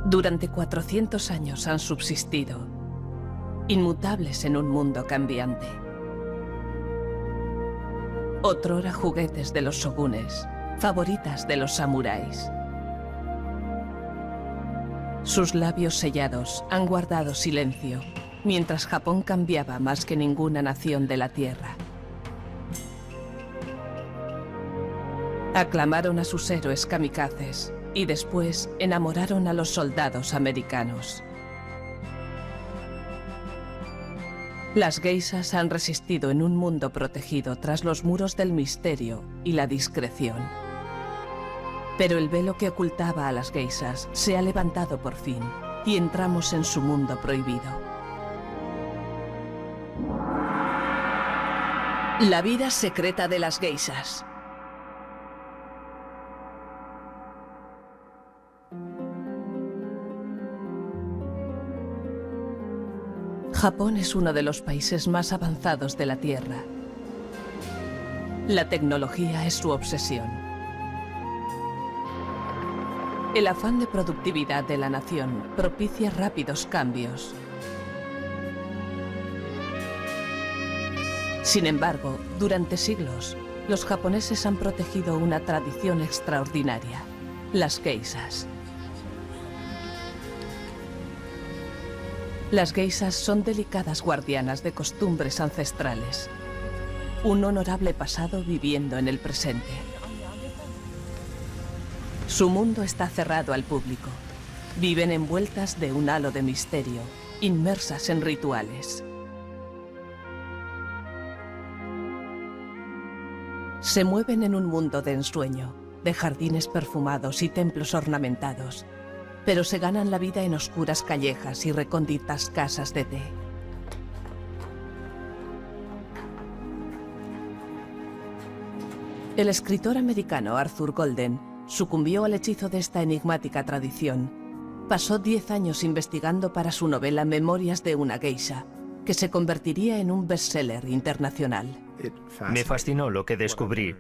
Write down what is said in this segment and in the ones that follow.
Durante 400 años han subsistido, inmutables en un mundo cambiante. Otrora juguetes de los shogunes, favoritas de los samuráis. Sus labios sellados han guardado silencio, mientras Japón cambiaba más que ninguna nación de la Tierra. Aclamaron a sus héroes kamikazes y después enamoraron a los soldados americanos. Las geishas han resistido en un mundo protegido tras los muros del misterio y la discreción. Pero el velo que ocultaba a las geishas se ha levantado por fin y entramos en su mundo prohibido. La vida secreta de las geishas. Japón es uno de los países más avanzados de la Tierra. La tecnología es su obsesión. El afán de productividad de la nación propicia rápidos cambios. Sin embargo, durante siglos, los japoneses han protegido una tradición extraordinaria: las geishas. Las geishas son delicadas guardianas de costumbres ancestrales. Un honorable pasado viviendo en el presente. Su mundo está cerrado al público. Viven envueltas de un halo de misterio, inmersas en rituales. Se mueven en un mundo de ensueño, de jardines perfumados y templos ornamentados, pero se ganan la vida en oscuras callejas y recónditas casas de té. El escritor americano Arthur Golden sucumbió al hechizo de esta enigmática tradición. Pasó 10 años investigando para su novela Memorias de una geisha, que se convertiría en un bestseller internacional. Me fascinó lo que descubrí.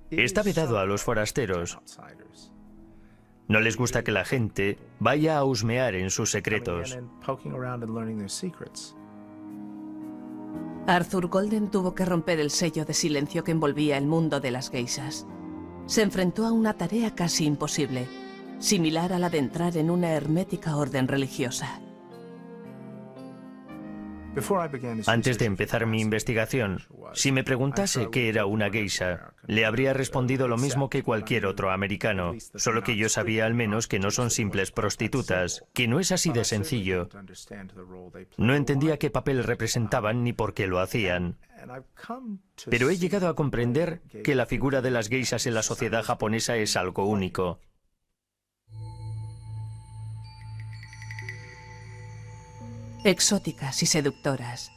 Está vedado a los forasteros. No les gusta que la gente vaya a husmear en sus secretos. Arthur Golden tuvo que romper el sello de silencio que envolvía el mundo de las geishas. Se enfrentó a una tarea casi imposible, similar a la de entrar en una hermética orden religiosa. Antes de empezar mi investigación, si me preguntase qué era una geisha, le habría respondido lo mismo que cualquier otro americano, solo que yo sabía al menos que no son simples prostitutas, que no es así de sencillo. No entendía qué papel representaban ni por qué lo hacían. Pero he llegado a comprender que la figura de las geishas en la sociedad japonesa es algo único. Exóticas y seductoras.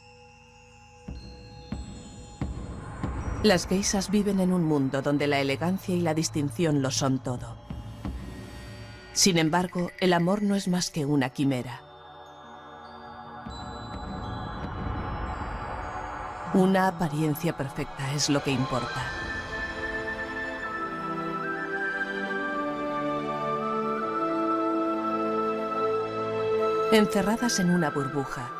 Las geishas viven en un mundo donde la elegancia y la distinción lo son todo. Sin embargo, el amor no es más que una quimera. Una apariencia perfecta es lo que importa. Encerradas en una burbuja,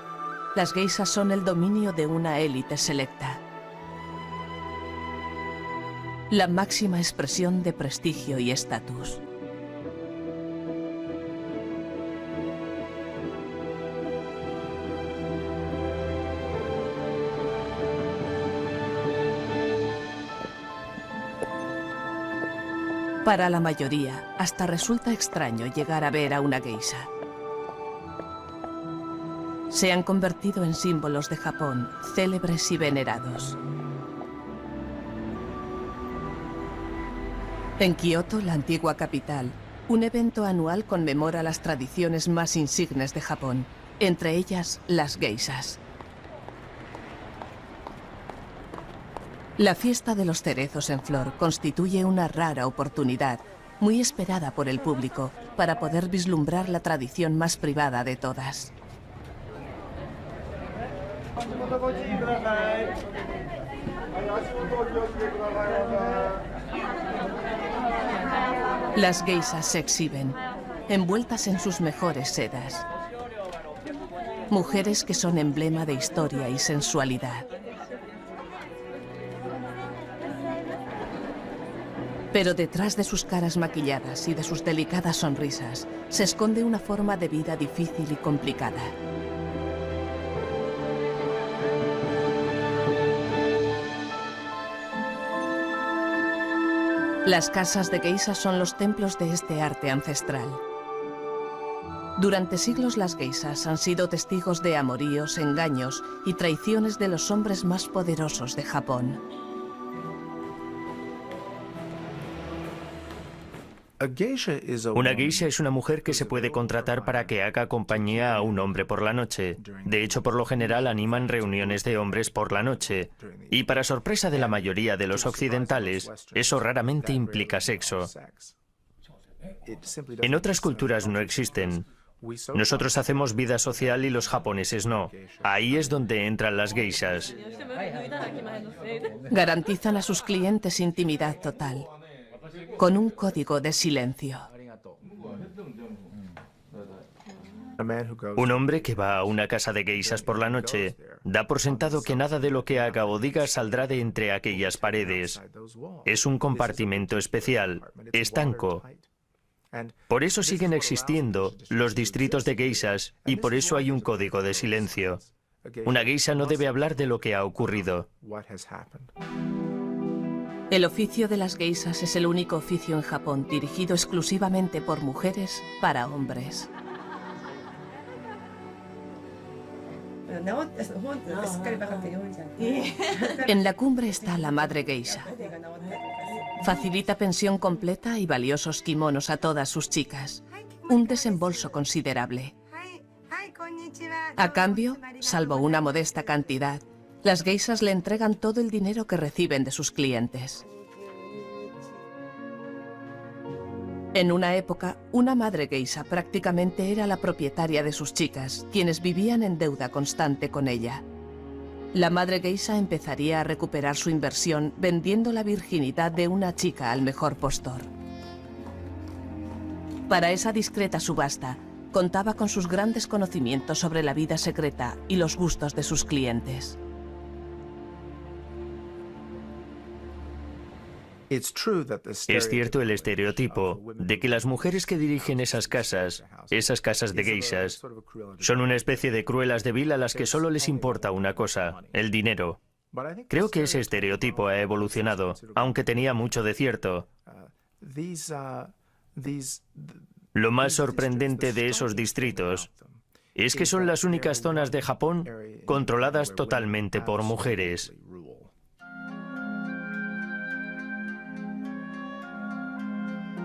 las geishas son el dominio de una élite selecta. La máxima expresión de prestigio y estatus. Para la mayoría, hasta resulta extraño llegar a ver a una geisha. Se han convertido en símbolos de Japón, célebres y venerados. En Kioto, la antigua capital, un evento anual conmemora las tradiciones más insignes de Japón, entre ellas las geishas. La fiesta de los cerezos en flor constituye una rara oportunidad, muy esperada por el público, para poder vislumbrar la tradición más privada de todas. Las geishas se exhiben. envueltas en sus mejores sedas. Mujeres que son emblema de historia y sensualidad. Pero detrás de sus caras maquilladas y de sus delicadas sonrisas se esconde una forma de vida difícil y complicada. Las casas de geisas son los templos de este arte ancestral. Durante siglos las geisas han sido testigos de amoríos, engaños y traiciones de los hombres más poderosos de Japón. Una geisha es una mujer que se puede contratar para que haga compañía a un hombre por la noche. De hecho, por lo general animan reuniones de hombres por la noche. Y para sorpresa de la mayoría de los occidentales, eso raramente implica sexo. En otras culturas no existen. Nosotros hacemos vida social y los japoneses no. Ahí es donde entran las geishas. Garantizan a sus clientes intimidad total, con un código de silencio. Un hombre que va a una casa de geishas por la noche da por sentado que nada de lo que haga o diga saldrá de entre aquellas paredes. Es un compartimento especial, estanco. Por eso siguen existiendo los distritos de geishas y por eso hay un código de silencio. Una geisha no debe hablar de lo que ha ocurrido. El oficio de las geisas es el único oficio en Japón dirigido exclusivamente por mujeres para hombres. En la cumbre está la madre geisha. Facilita pensión completa y valiosos kimonos a todas sus chicas. Un desembolso considerable. A cambio, salvo una modesta cantidad, las geishas le entregan todo el dinero que reciben de sus clientes. En una época, una madre geisha prácticamente era la propietaria de sus chicas, quienes vivían en deuda constante con ella. La madre geisha empezaría a recuperar su inversión vendiendo la virginidad de una chica al mejor postor. Para esa discreta subasta, contaba con sus grandes conocimientos sobre la vida secreta y los gustos de sus clientes. Es cierto el estereotipo de que las mujeres que dirigen esas casas de geishas, son una especie de cruelas de vil a las que solo les importa una cosa, el dinero. Creo que ese estereotipo ha evolucionado, aunque tenía mucho de cierto. Lo más sorprendente de esos distritos es que son las únicas zonas de Japón controladas totalmente por mujeres.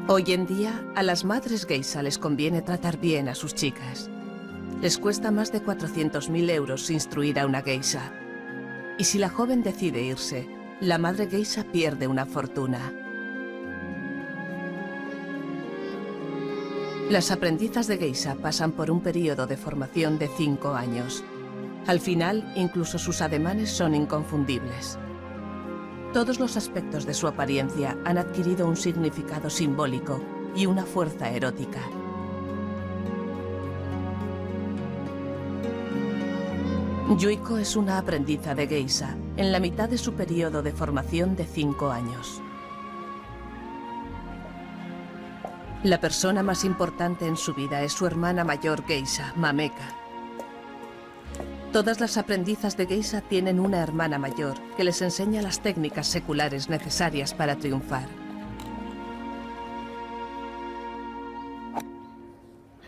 Hoy en día, a las madres geisha les conviene tratar bien a sus chicas. Les cuesta más de 400.000 euros instruir a una geisha. Y si la joven decide irse, la madre geisha pierde una fortuna. Las aprendizas de geisha pasan por un periodo de formación de 5 años. Al final, incluso sus ademanes son inconfundibles. Todos los aspectos de su apariencia han adquirido un significado simbólico y una fuerza erótica. Yuiko es una aprendiza de geisha en la mitad de su periodo de formación de 5 años. La persona más importante en su vida es su hermana mayor geisha, Mameka. Todas las aprendizas de geisha tienen una hermana mayor que les enseña las técnicas seculares necesarias para triunfar.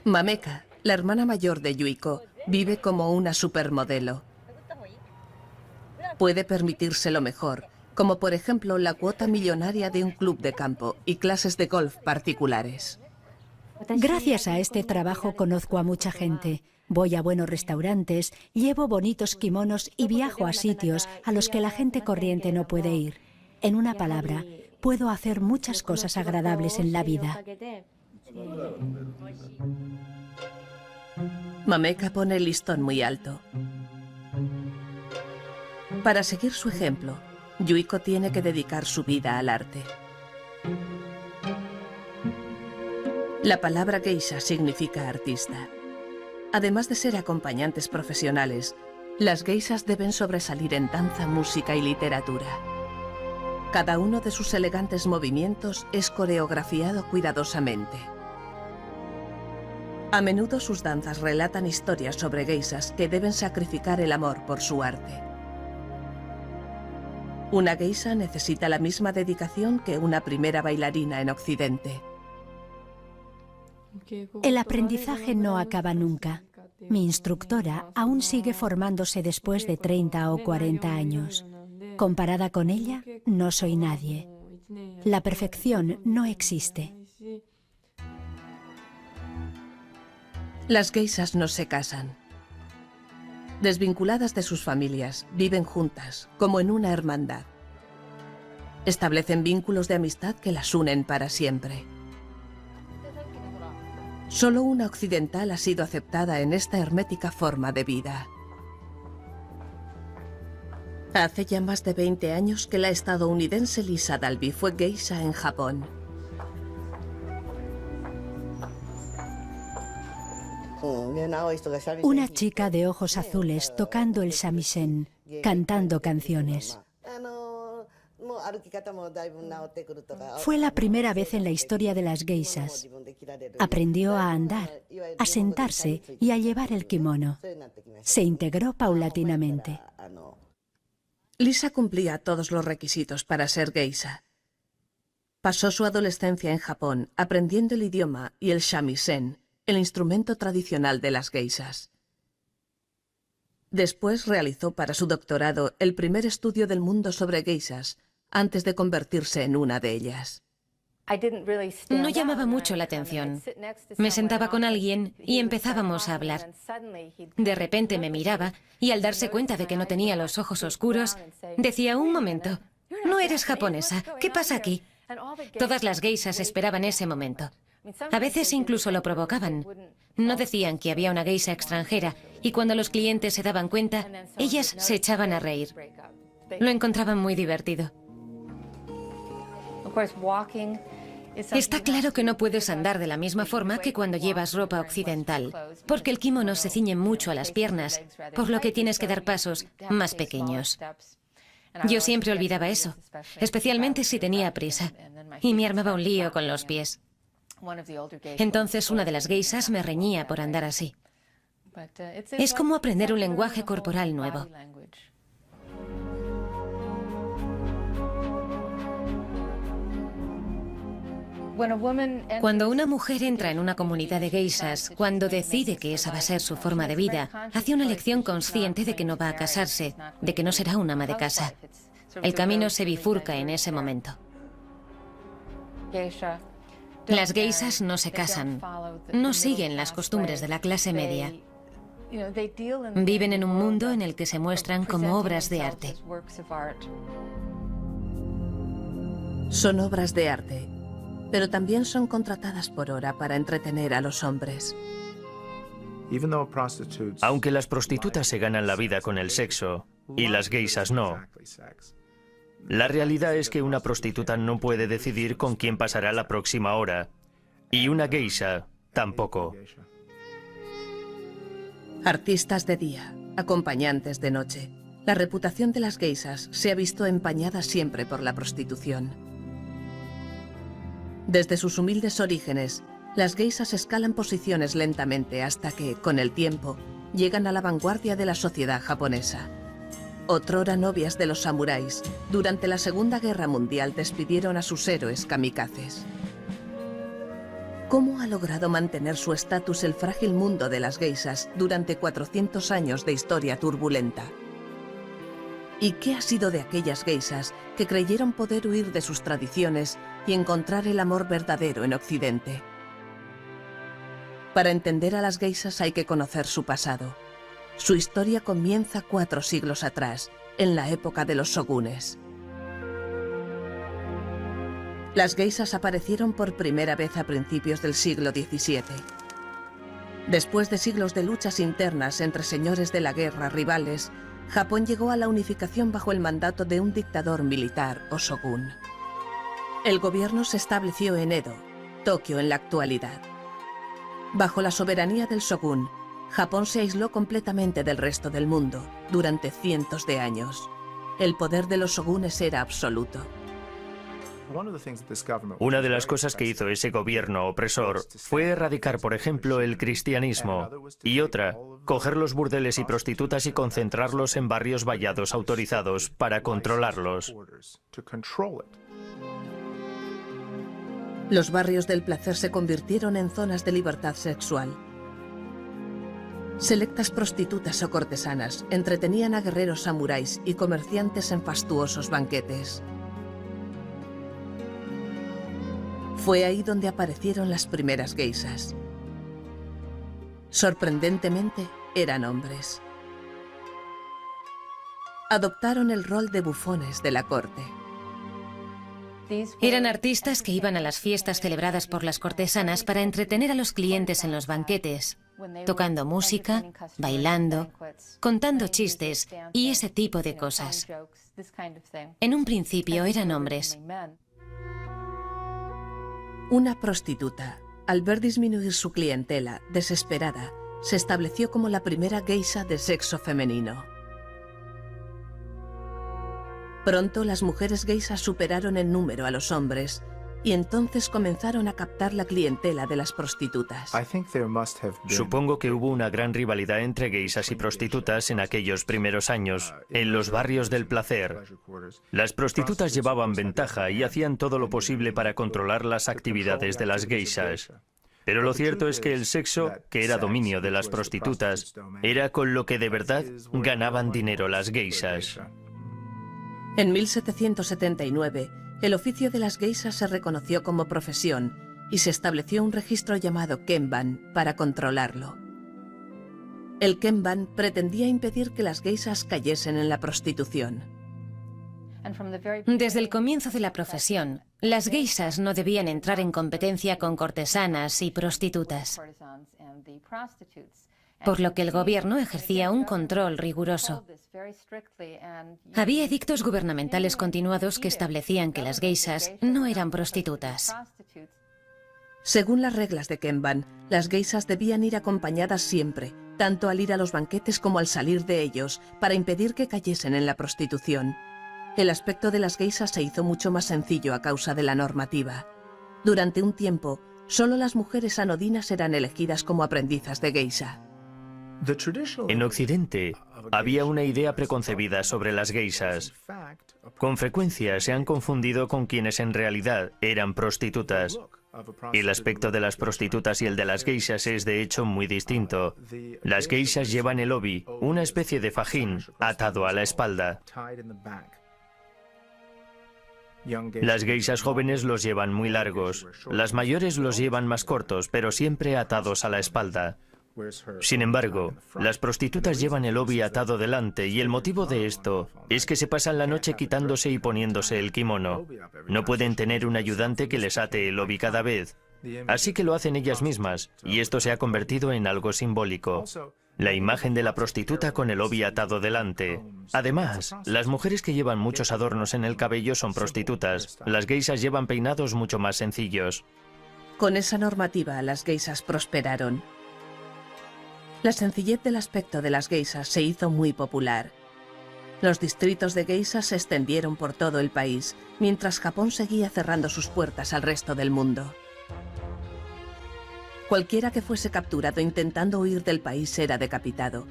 Mameka, la hermana mayor de Yuiko, vive como una supermodelo. Puede permitirse lo mejor, como por ejemplo la cuota millonaria de un club de campo y clases de golf particulares. Gracias a este trabajo conozco a mucha gente. Voy a buenos restaurantes, llevo bonitos kimonos y viajo a sitios a los que la gente corriente no puede ir. En una palabra, puedo hacer muchas cosas agradables en la vida. Mameka pone el listón muy alto. Para seguir su ejemplo, Yuiko tiene que dedicar su vida al arte. La palabra geisha significa artista. Además de ser acompañantes profesionales, las geishas deben sobresalir en danza, música y literatura. Cada uno de sus elegantes movimientos es coreografiado cuidadosamente. A menudo sus danzas relatan historias sobre geishas que deben sacrificar el amor por su arte. Una geisha necesita la misma dedicación que una primera bailarina en Occidente. El aprendizaje no acaba nunca. Mi instructora aún sigue formándose después de 30 o 40 años. Comparada con ella, no soy nadie. La perfección no existe. Las geishas no se casan. Desvinculadas de sus familias, viven juntas, como en una hermandad. Establecen vínculos de amistad que las unen para siempre. Solo una occidental ha sido aceptada en esta hermética forma de vida. Hace ya más de 20 años que la estadounidense Lisa Dalby fue geisha en Japón. Una chica de ojos azules tocando el shamisen, cantando canciones. Fue la primera vez en la historia de las geishas. Aprendió a andar, a sentarse y a llevar el kimono. Se integró paulatinamente. Lisa cumplía todos los requisitos para ser geisha. Pasó su adolescencia en Japón aprendiendo el idioma y el shamisen, el instrumento tradicional de las geishas. Después realizó para su doctorado el primer estudio del mundo sobre geishas, antes de convertirse en una de ellas. No llamaba mucho la atención. Me sentaba con alguien y empezábamos a hablar. De repente me miraba y al darse cuenta de que no tenía los ojos oscuros, decía: un momento, no eres japonesa, ¿qué pasa aquí? Todas las geishas esperaban ese momento. A veces incluso lo provocaban. No decían que había una geisha extranjera y cuando los clientes se daban cuenta, ellas se echaban a reír. Lo encontraban muy divertido. Está claro que no puedes andar de la misma forma que cuando llevas ropa occidental, porque el kimono se ciñe mucho a las piernas, por lo que tienes que dar pasos más pequeños. Yo siempre olvidaba eso, especialmente si tenía prisa, y me armaba un lío con los pies. Entonces una de las geishas me reñía por andar así. Es como aprender un lenguaje corporal nuevo. Cuando una mujer entra en una comunidad de geishas, cuando decide que esa va a ser su forma de vida, hace una elección consciente de que no va a casarse, de que no será una ama de casa. El camino se bifurca en ese momento. Las geishas no se casan, no siguen las costumbres de la clase media. Viven en un mundo en el que se muestran como obras de arte. Son obras de arte, pero también son contratadas por hora para entretener a los hombres. Aunque las prostitutas se ganan la vida con el sexo y las geishas no, la realidad es que una prostituta no puede decidir con quién pasará la próxima hora, y una geisha tampoco. Artistas de día, acompañantes de noche. La reputación de las geishas se ha visto empañada siempre por la prostitución. Desde sus humildes orígenes, las geishas escalan posiciones lentamente hasta que, con el tiempo, llegan a la vanguardia de la sociedad japonesa. Otrora novias de los samuráis, durante la Segunda Guerra Mundial despidieron a sus héroes kamikazes. ¿Cómo ha logrado mantener su estatus el frágil mundo de las geishas durante 400 años de historia turbulenta? ¿Y qué ha sido de aquellas geishas que creyeron poder huir de sus tradiciones y encontrar el amor verdadero en Occidente? Para entender a las geishas hay que conocer su pasado. Su historia comienza 4 siglos atrás, en la época de los shogunes. Las geishas aparecieron por primera vez a principios del siglo XVII. Después de siglos de luchas internas entre señores de la guerra rivales, Japón llegó a la unificación bajo el mandato de un dictador militar o shogun. El gobierno se estableció en Edo, Tokio en la actualidad, Bajo la soberanía del shōgun, Japón se aisló completamente del resto del mundo durante cientos de años. El poder de los shōgunes era absoluto. Una de las cosas que hizo ese gobierno opresor fue erradicar, por ejemplo, el cristianismo, y otra, coger los burdeles y prostitutas y concentrarlos en barrios vallados autorizados para controlarlos. Los barrios del placer se convirtieron en zonas de libertad sexual. Selectas prostitutas o cortesanas entretenían a guerreros samuráis y comerciantes en fastuosos banquetes. Fue ahí donde aparecieron las primeras geishas. Sorprendentemente, eran hombres. Adoptaron el rol de bufones de la corte. Eran artistas que iban a las fiestas celebradas por las cortesanas para entretener a los clientes en los banquetes, tocando música, bailando, contando chistes y ese tipo de cosas. En un principio eran hombres. Una prostituta, al ver disminuir su clientela, desesperada, se estableció como la primera geisha de sexo femenino. Pronto las mujeres geishas superaron en número a los hombres y entonces comenzaron a captar la clientela de las prostitutas. Supongo que hubo una gran rivalidad entre geishas y prostitutas en aquellos primeros años, en los barrios del placer. Las prostitutas llevaban ventaja y hacían todo lo posible para controlar las actividades de las geishas. Pero lo cierto es que el sexo, que era dominio de las prostitutas, era con lo que de verdad ganaban dinero las geishas. En 1779, el oficio de las geishas se reconoció como profesión y se estableció un registro llamado Kenban para controlarlo. El Kenban pretendía impedir que las geishas cayesen en la prostitución. Desde el comienzo de la profesión, las geishas no debían entrar en competencia con cortesanas y prostitutas, por lo que el gobierno ejercía un control riguroso. Había edictos gubernamentales continuados que establecían que las geishas no eran prostitutas. Según las reglas de Kenban, las geishas debían ir acompañadas siempre, tanto al ir a los banquetes como al salir de ellos, para impedir que cayesen en la prostitución. El aspecto de las geishas se hizo mucho más sencillo a causa de la normativa. Durante un tiempo, solo las mujeres anodinas eran elegidas como aprendizas de geisha. En Occidente, había una idea preconcebida sobre las geishas. Con frecuencia se han confundido con quienes en realidad eran prostitutas. El aspecto de las prostitutas y el de las geishas es de hecho muy distinto. Las geishas llevan el obi, una especie de fajín, atado a la espalda. Las geishas jóvenes los llevan muy largos. Las mayores los llevan más cortos, pero siempre atados a la espalda. Sin embargo, las prostitutas llevan el obi atado delante y el motivo de esto es que se pasan la noche quitándose y poniéndose el kimono. No pueden tener un ayudante que les ate el obi cada vez, así que lo hacen ellas mismas y esto se ha convertido en algo simbólico. La imagen de la prostituta con el obi atado delante. Además, las mujeres que llevan muchos adornos en el cabello son prostitutas. Las geishas llevan peinados mucho más sencillos. Con esa normativa, las geishas prosperaron. La sencillez del aspecto de las geishas se hizo muy popular. Los distritos de geishas se extendieron por todo el país, mientras Japón seguía cerrando sus puertas al resto del mundo. Cualquiera que fuese capturado intentando huir del país era decapitado.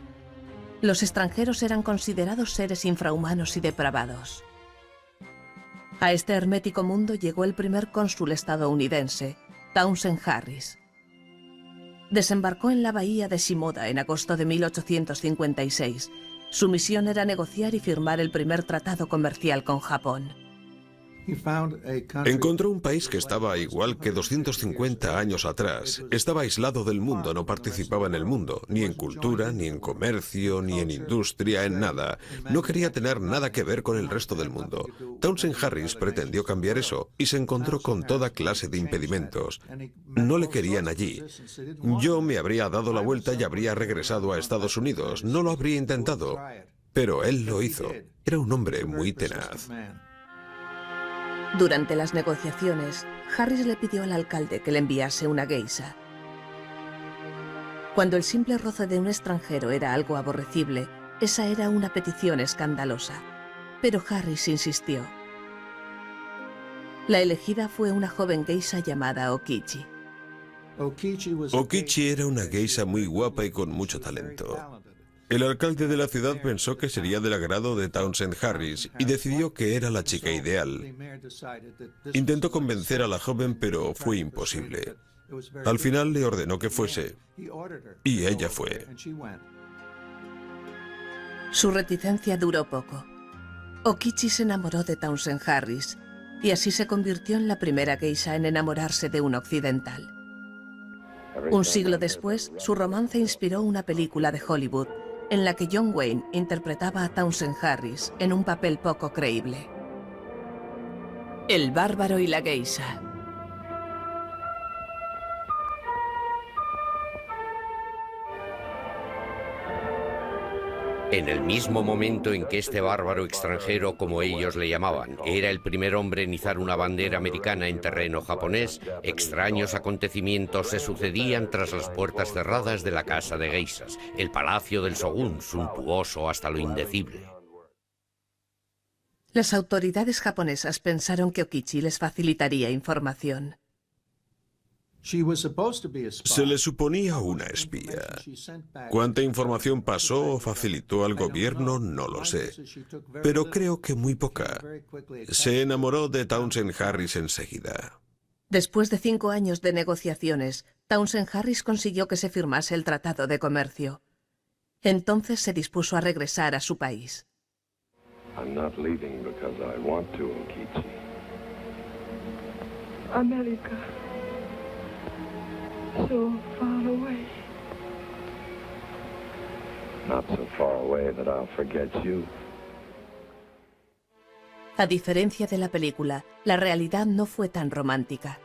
Los extranjeros eran considerados seres infrahumanos y depravados. A este hermético mundo llegó el primer cónsul estadounidense, Townsend Harris. Desembarcó en la bahía de Shimoda en agosto de 1856. Su misión era negociar y firmar el primer tratado comercial con Japón. Encontró un país que estaba igual que 250 años atrás. Estaba aislado del mundo, no participaba en el mundo, ni en cultura, ni en comercio, ni en industria, en nada. No quería tener nada que ver con el resto del mundo. Townsend Harris pretendió cambiar eso y se encontró con toda clase de impedimentos. No le querían allí. Yo me habría dado la vuelta y habría regresado a Estados Unidos. No lo habría intentado, pero él lo hizo. Era un hombre muy tenaz. Durante las negociaciones, Harris le pidió al alcalde que le enviase una geisha. Cuando el simple roce de un extranjero era algo aborrecible, esa era una petición escandalosa. Pero Harris insistió. La elegida fue una joven geisha llamada Okichi. Okichi era una geisha muy guapa y con mucho talento. El alcalde de la ciudad pensó que sería del agrado de Townsend Harris y decidió que era la chica ideal. Intentó convencer a la joven, pero fue imposible. Al final le ordenó que fuese, y ella fue. Su reticencia duró poco. Okichi se enamoró de Townsend Harris, y así se convirtió en la primera geisha en enamorarse de un occidental. Un siglo después, su romance inspiró una película de Hollywood, en la que John Wayne interpretaba a Townsend Harris en un papel poco creíble. El bárbaro y la geisha. En el mismo momento en que este bárbaro extranjero, como ellos le llamaban, era el primer hombre en izar una bandera americana en terreno japonés, extraños acontecimientos se sucedían tras las puertas cerradas de la casa de geishas, el palacio del Shogun, suntuoso hasta lo indecible. Las autoridades japonesas pensaron que Okichi les facilitaría información. Se le suponía una espía. ¿Cuánta información pasó o facilitó al gobierno? No lo sé. Pero creo que muy poca. Se enamoró de Townsend Harris enseguida. Después de 5 años de negociaciones, Townsend Harris consiguió que se firmase el Tratado de Comercio. Entonces se dispuso a regresar a su país. América. So far away. Not so far away that I'll forget you. A diferencia de la película, la realidad no fue tan romántica.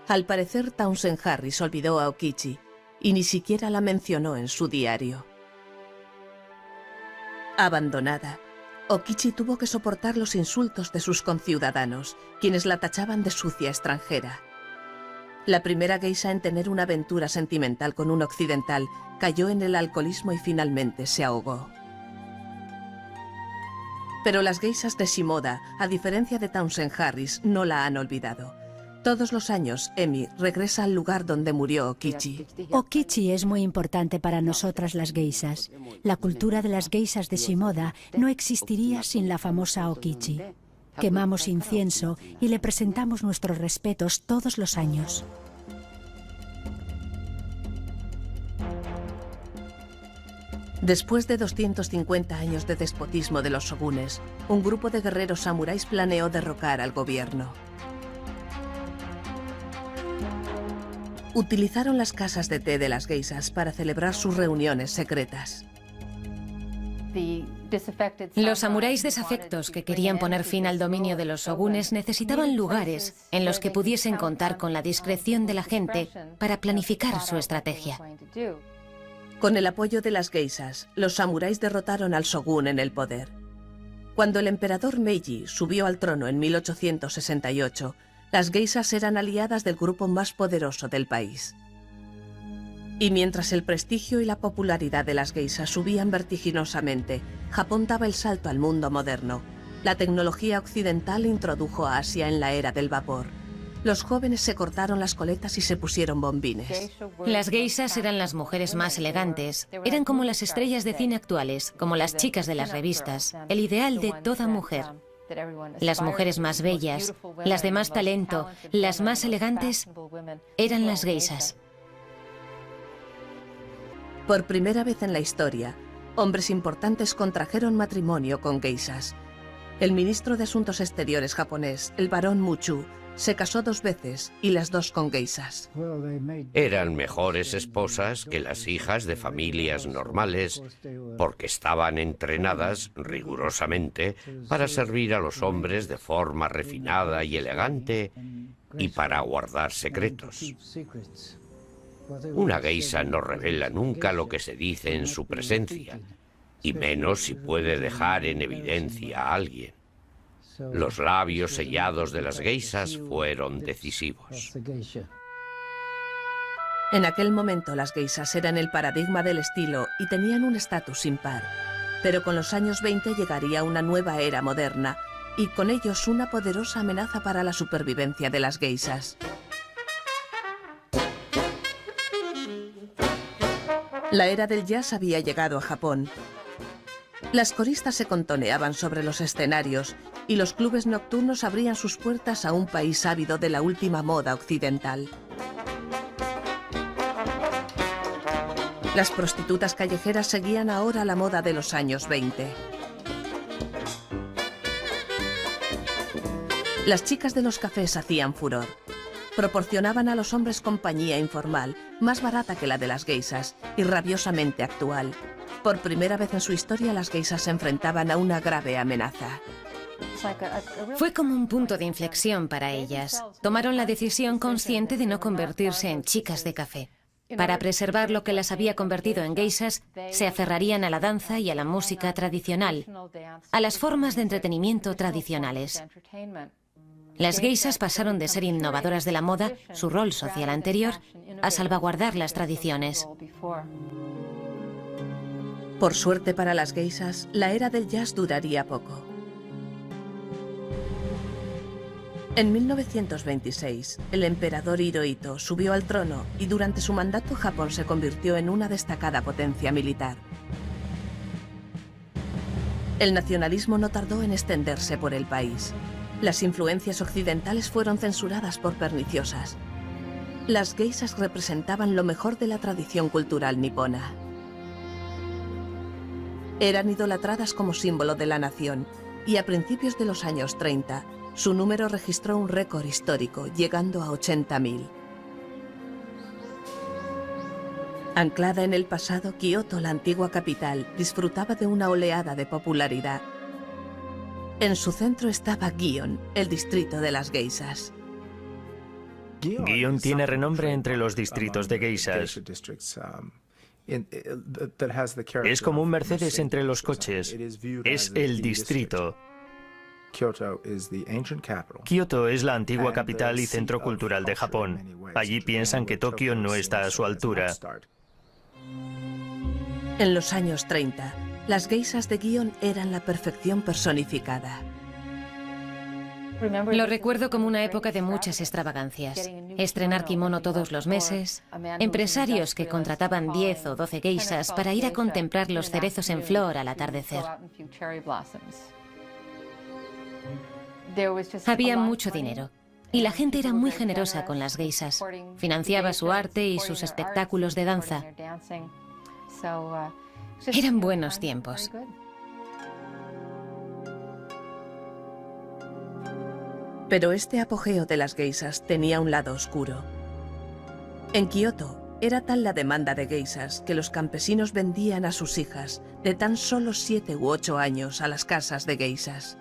Al parecer, Townsend Harris olvidó a Okichi y ni siquiera la mencionó en su diario. Abandonada, Okichi tuvo que soportar los insultos de sus conciudadanos, quienes la tachaban de sucia extranjera. La primera geisha en tener una aventura sentimental con un occidental cayó en el alcoholismo y finalmente se ahogó. Pero las geishas de Shimoda, a diferencia de Townsend Harris, no la han olvidado. Todos los años, Emi regresa al lugar donde murió Okichi. Okichi es muy importante para nosotras las geishas. La cultura de las geishas de Shimoda no existiría sin la famosa Okichi. Quemamos incienso y le presentamos nuestros respetos todos los años. Después de 250 años de despotismo de los shogunes, un grupo de guerreros samuráis planeó derrocar al gobierno. Utilizaron las casas de té de las geishas para celebrar sus reuniones secretas. Los samuráis desafectos que querían poner fin al dominio de los shogunes necesitaban lugares en los que pudiesen contar con la discreción de la gente para planificar su estrategia. Con el apoyo de las geishas, los samuráis derrotaron al shogun en el poder. Cuando el emperador Meiji subió al trono en 1868, las geishas eran aliadas del grupo más poderoso del país. Y mientras el prestigio y la popularidad de las geishas subían vertiginosamente, Japón daba el salto al mundo moderno. La tecnología occidental introdujo a Asia en la era del vapor. Los jóvenes se cortaron las coletas y se pusieron bombines. Las geishas eran las mujeres más elegantes. Eran como las estrellas de cine actuales, como las chicas de las revistas, el ideal de toda mujer. Las mujeres más bellas, las de más talento, las más elegantes, eran las geishas. Por primera vez en la historia, hombres importantes contrajeron matrimonio con geishas. El ministro de Asuntos Exteriores japonés, el barón Muchu, se casó 2 veces y las 2 con geishas. Eran mejores esposas que las hijas de familias normales porque estaban entrenadas rigurosamente para servir a los hombres de forma refinada y elegante y para guardar secretos. Una geisha no revela nunca lo que se dice en su presencia, y menos si puede dejar en evidencia a alguien. Los labios sellados de las geishas fueron decisivos. En aquel momento las geishas eran el paradigma del estilo y tenían un estatus impar. Pero con los años 20 llegaría una nueva era moderna y con ellos una poderosa amenaza para la supervivencia de las geishas. La era del jazz había llegado a Japón. Las coristas se contoneaban sobre los escenarios y los clubes nocturnos abrían sus puertas a un país ávido de la última moda occidental. Las prostitutas callejeras seguían ahora la moda de los años 20. Las chicas de los cafés hacían furor. Proporcionaban a los hombres compañía informal, más barata que la de las geishas y rabiosamente actual. Por primera vez en su historia, las geishas se enfrentaban a una grave amenaza. Fue como un punto de inflexión para ellas. Tomaron la decisión consciente de no convertirse en chicas de café. Para preservar lo que las había convertido en geishas, se aferrarían a la danza y a la música tradicional, a las formas de entretenimiento tradicionales. Las geishas pasaron de ser innovadoras de la moda, su rol social anterior, a salvaguardar las tradiciones. Por suerte para las geishas, la era del jazz duraría poco. En 1926, el emperador Hirohito subió al trono y durante su mandato Japón se convirtió en una destacada potencia militar. El nacionalismo no tardó en extenderse por el país. Las influencias occidentales fueron censuradas por perniciosas. Las geishas representaban lo mejor de la tradición cultural nipona. Eran idolatradas como símbolo de la nación y a principios de los años 30, su número registró un récord histórico, llegando a 80.000. Anclada en el pasado, Kioto, la antigua capital, disfrutaba de una oleada de popularidad. En su centro estaba Gion, el distrito de las geishas. Gion tiene renombre entre los distritos de geishas. Es como un Mercedes entre los coches. Es el distrito. Kioto es la antigua capital y centro cultural de Japón. Allí piensan que Tokio no está a su altura. En los años 30, las geishas de Gion eran la perfección personificada. Lo recuerdo como una época de muchas extravagancias. Estrenar kimono todos los meses, empresarios que contrataban 10 o 12 geishas para ir a contemplar los cerezos en flor al atardecer. Había mucho dinero y la gente era muy generosa con las geishas. Financiaba su arte y sus espectáculos de danza. Eran buenos tiempos. Pero este apogeo de las geishas tenía un lado oscuro. En Kioto era tal la demanda de geishas que los campesinos vendían a sus hijas de tan solo 7 u 8 años a las casas de geishas.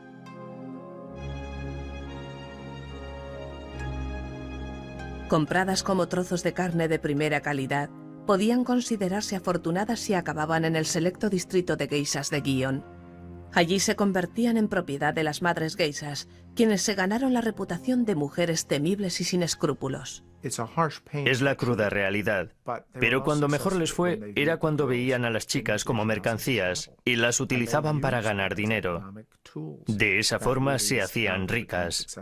Compradas como trozos de carne de primera calidad, podían considerarse afortunadas si acababan en el selecto distrito de geishas de Gion. Allí se convertían en propiedad de las madres geishas, quienes se ganaron la reputación de mujeres temibles y sin escrúpulos. Es la cruda realidad. Pero cuando mejor les fue era cuando veían a las chicas como mercancías y las utilizaban para ganar dinero. De esa forma se hacían ricas.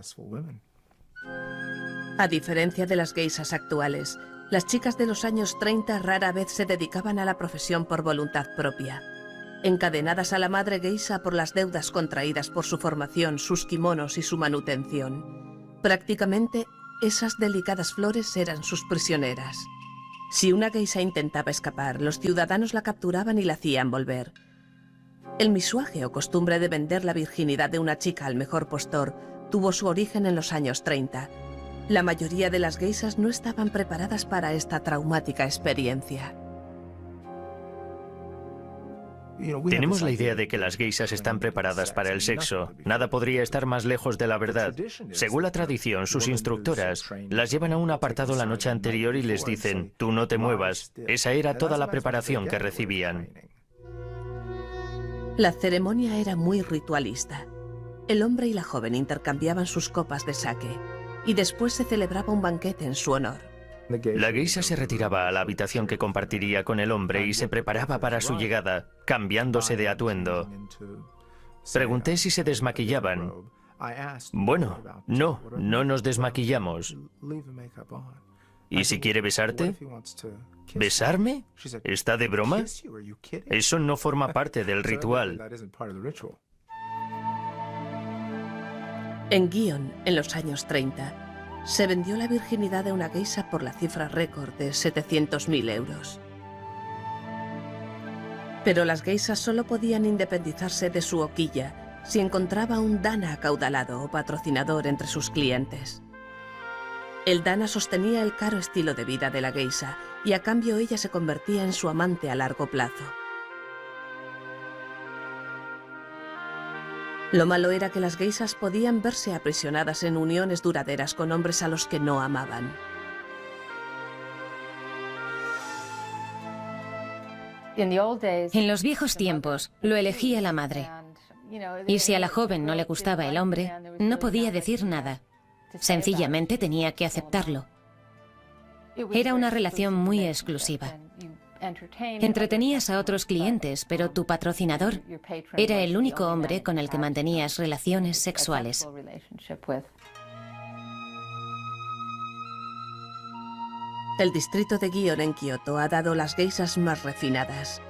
A diferencia de las geishas actuales, las chicas de los años 30 rara vez se dedicaban a la profesión por voluntad propia. Encadenadas a la madre geisha por las deudas contraídas por su formación, sus kimonos y su manutención. Prácticamente, esas delicadas flores eran sus prisioneras. Si una geisha intentaba escapar, los ciudadanos la capturaban y la hacían volver. El misuaje o costumbre de vender la virginidad de una chica al mejor postor tuvo su origen en los años 30. La mayoría de las geishas no estaban preparadas para esta traumática experiencia. Tenemos la idea de que las geishas están preparadas para el sexo. Nada podría estar más lejos de la verdad. Según la tradición, sus instructoras las llevan a un apartado la noche anterior y les dicen, tú no te muevas. Esa era toda la preparación que recibían. La ceremonia era muy ritualista. El hombre y la joven intercambiaban sus copas de sake y después se celebraba un banquete en su honor. La geisha se retiraba a la habitación que compartiría con el hombre y se preparaba para su llegada, cambiándose de atuendo. Pregunté si se desmaquillaban. Bueno, no nos desmaquillamos. ¿Y si quiere besarte? ¿Besarme? ¿Está de broma? Eso no forma parte del ritual. En Gion, en los años 30, se vendió la virginidad de una geisha por la cifra récord de 700.000 euros. Pero las geishas solo podían independizarse de su hoquilla si encontraba un dana acaudalado o patrocinador entre sus clientes. El dana sostenía el caro estilo de vida de la geisha y a cambio ella se convertía en su amante a largo plazo. Lo malo era que las geishas podían verse aprisionadas en uniones duraderas con hombres a los que no amaban. En los viejos tiempos lo elegía la madre. Y si a la joven no le gustaba el hombre, no podía decir nada. Sencillamente tenía que aceptarlo. Era una relación muy exclusiva. Entretenías a otros clientes, pero tu patrocinador era el único hombre con el que mantenías relaciones sexuales. El distrito de Gion en Kioto ha dado las geishas más refinadas.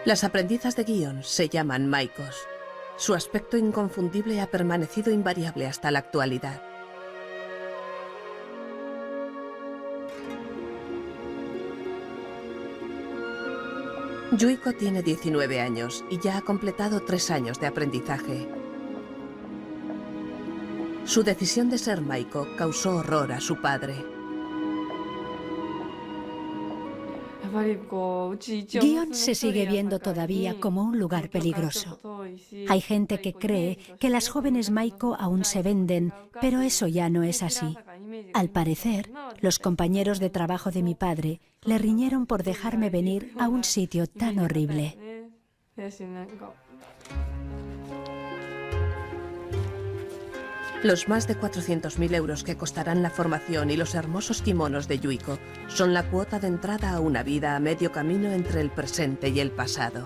Las aprendizas de Gion se llaman maikos. Su aspecto inconfundible ha permanecido invariable hasta la actualidad. Yuiko tiene 19 años y ya ha completado 3 años de aprendizaje. Su decisión de ser maiko causó horror a su padre. Gion se sigue viendo todavía como un lugar peligroso. Hay gente que cree que las jóvenes maiko aún se venden, pero eso ya no es así. Al parecer, los compañeros de trabajo de mi padre le riñeron por dejarme venir a un sitio tan horrible. Los más de 400.000 euros que costarán la formación y los hermosos kimonos de Yuiko son la cuota de entrada a una vida a medio camino entre el presente y el pasado.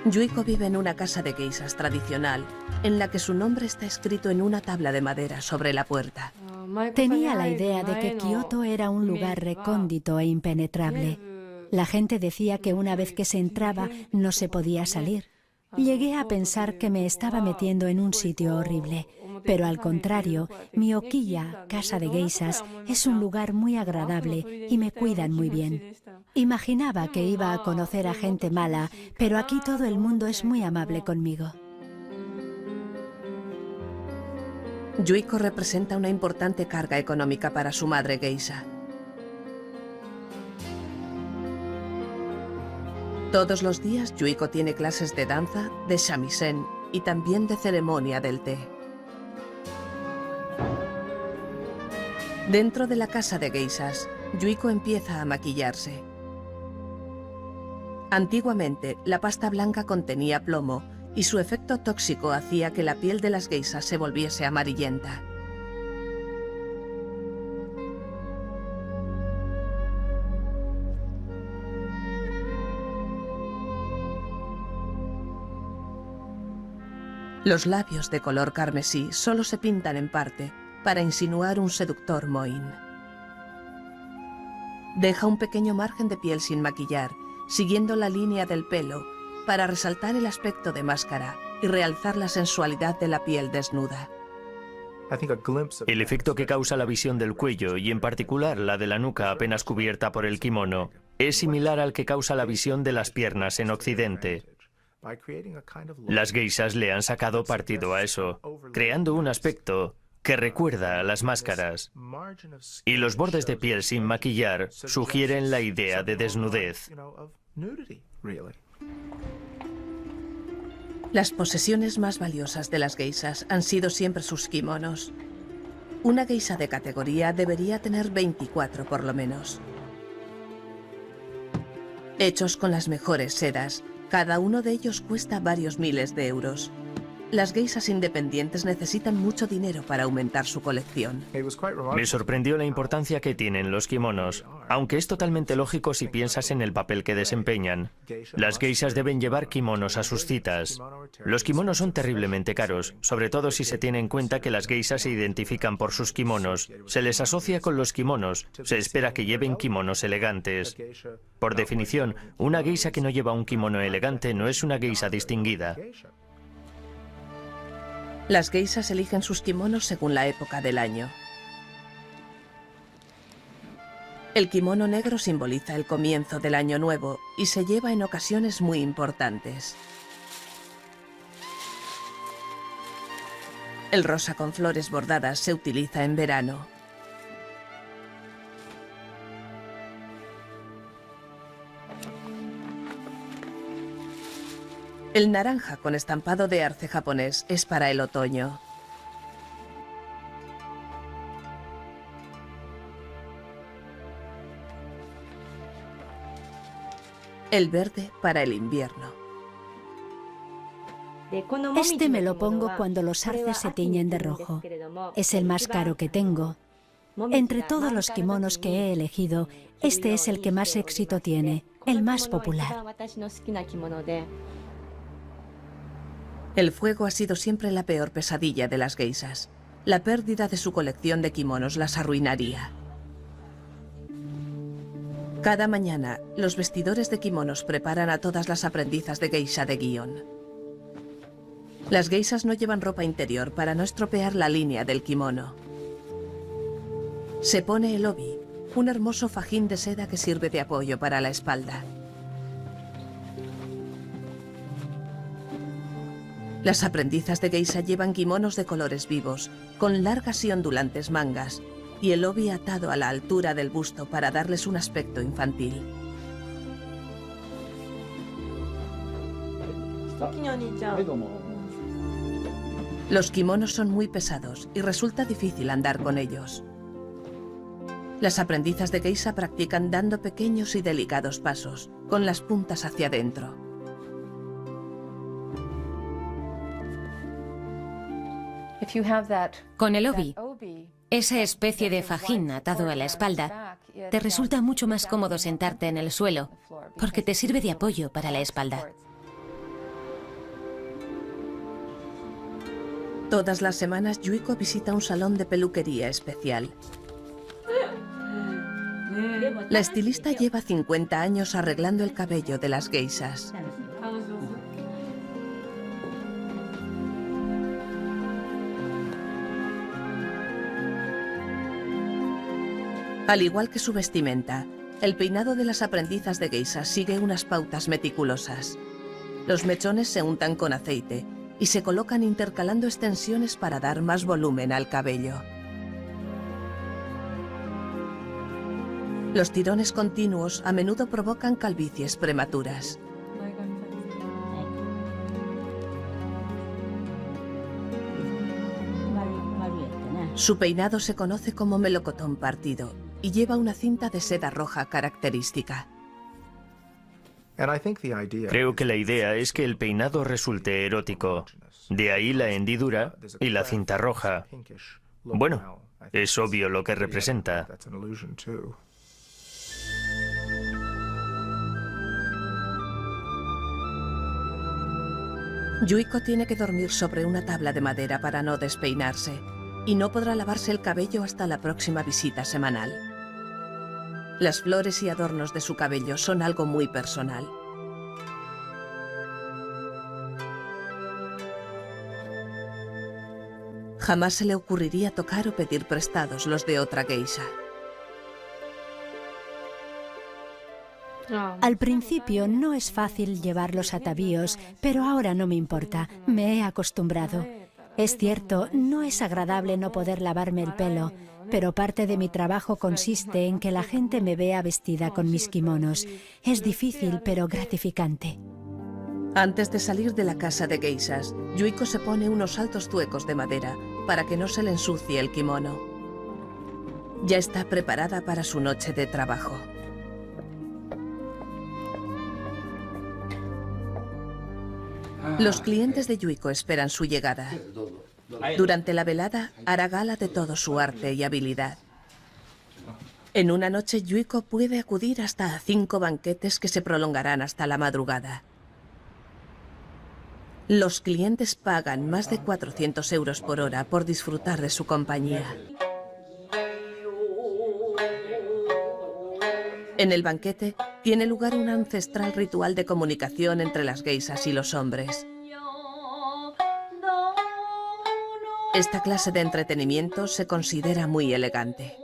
Yuiko vive en una casa de geishas tradicional, en la que su nombre está escrito en una tabla de madera sobre la puerta. Tenía la idea de que Kioto era un lugar recóndito e impenetrable. La gente decía que una vez que se entraba no se podía salir. Llegué a pensar que me estaba metiendo en un sitio horrible, pero al contrario, mi hoquilla, casa de geishas, es un lugar muy agradable y me cuidan muy bien. Imaginaba que iba a conocer a gente mala, pero aquí todo el mundo es muy amable conmigo. Yuiko representa una importante carga económica para su madre geisha. Todos los días, Yuiko tiene clases de danza, de shamisen y también de ceremonia del té. Dentro de la casa de geishas, Yuiko empieza a maquillarse. Antiguamente, la pasta blanca contenía plomo y su efecto tóxico hacía que la piel de las geishas se volviese amarillenta. Los labios de color carmesí solo se pintan en parte para insinuar un seductor mohín. Deja un pequeño margen de piel sin maquillar, siguiendo la línea del pelo, para resaltar el aspecto de máscara y realzar la sensualidad de la piel desnuda. El efecto que causa la visión del cuello, y en particular la de la nuca apenas cubierta por el kimono, es similar al que causa la visión de las piernas en Occidente. Las geishas le han sacado partido a eso, creando un aspecto que recuerda a las máscaras. Y los bordes de piel sin maquillar sugieren la idea de desnudez. Las posesiones más valiosas de las geishas han sido siempre sus kimonos. Una geisha de categoría debería tener 24 por lo menos. Hechos con las mejores sedas, Cada uno de ellos cuesta varios miles de euros. Las geishas independientes necesitan mucho dinero para aumentar su colección. Me sorprendió la importancia que tienen los kimonos, aunque es totalmente lógico si piensas en el papel que desempeñan. Las geishas deben llevar kimonos a sus citas. Los kimonos son terriblemente caros, sobre todo si se tiene en cuenta que las geishas se identifican por sus kimonos. Se les asocia con los kimonos, se espera que lleven kimonos elegantes. Por definición, una geisha que no lleva un kimono elegante no es una geisha distinguida. Las geishas eligen sus kimonos según la época del año. El kimono negro simboliza el comienzo del año nuevo y se lleva en ocasiones muy importantes. El rosa con flores bordadas se utiliza en verano. El naranja con estampado de arce japonés es para el otoño. El verde para el invierno. Este me lo pongo cuando los arces se tiñen de rojo. Es el más caro que tengo. Entre todos los kimonos que he elegido, este es el que más éxito tiene, el más popular. El fuego ha sido siempre la peor pesadilla de las geishas. La pérdida de su colección de kimonos las arruinaría. Cada mañana, los vestidores de kimonos preparan a todas las aprendizas de geisha de Gion. Las geishas no llevan ropa interior para no estropear la línea del kimono. Se pone el obi, un hermoso fajín de seda que sirve de apoyo para la espalda. Las aprendizas de geisha llevan kimonos de colores vivos, con largas y ondulantes mangas, y el obi atado a la altura del busto para darles un aspecto infantil. Los kimonos son muy pesados y resulta difícil andar con ellos. Las aprendizas de geisha practican dando pequeños y delicados pasos, con las puntas hacia adentro. Con el obi, esa especie de fajín atado a la espalda, te resulta mucho más cómodo sentarte en el suelo, porque te sirve de apoyo para la espalda. Todas las semanas, Yuiko visita un salón de peluquería especial. La estilista lleva 50 años arreglando el cabello de las geishas. Al igual que su vestimenta, el peinado de las aprendizas de geisha sigue unas pautas meticulosas. Los mechones se untan con aceite y se colocan intercalando extensiones para dar más volumen al cabello. Los tirones continuos a menudo provocan calvicies prematuras. Su peinado se conoce como melocotón partido y lleva una cinta de seda roja característica. Creo que la idea es que el peinado resulte erótico. De ahí la hendidura y la cinta roja. Bueno, es obvio lo que representa. Yuiko tiene que dormir sobre una tabla de madera para no despeinarse y no podrá lavarse el cabello hasta la próxima visita semanal. Las flores y adornos de su cabello son algo muy personal. Jamás se le ocurriría tocar o pedir prestados los de otra geisha. Al principio no es fácil llevar los atavíos, pero ahora no me importa, me he acostumbrado. Es cierto, no es agradable no poder lavarme el pelo, pero parte de mi trabajo consiste en que la gente me vea vestida con mis kimonos. Es difícil, pero gratificante. Antes de salir de la casa de geishas, Yuiko se pone unos altos zuecos de madera para que no se le ensucie el kimono. Ya está preparada para su noche de trabajo. Los clientes de Yuiko esperan su llegada. Durante la velada hará gala de todo su arte y habilidad. En una noche Yuiko puede acudir hasta a 5 banquetes que se prolongarán hasta la madrugada. Los clientes pagan más de 400 euros por hora por disfrutar de su compañía. En el banquete tiene lugar un ancestral ritual de comunicación entre las geishas y los hombres. Esta clase de entretenimiento se considera muy elegante.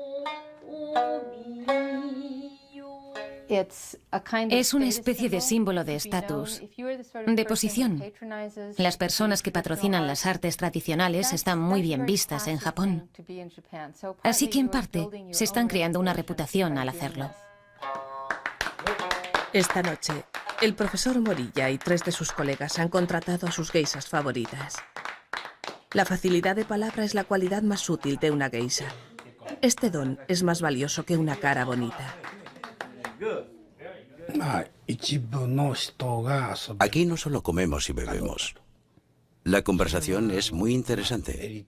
Es una especie de símbolo de estatus, de posición. Las personas que patrocinan las artes tradicionales están muy bien vistas en Japón. Así que, en parte, se están creando una reputación al hacerlo. Esta noche, el profesor Morilla y 3 de sus colegas han contratado a sus geishas favoritas. La facilidad de palabra es la cualidad más útil de una geisha. Este don es más valioso que una cara bonita. Aquí no solo comemos y bebemos. La conversación es muy interesante.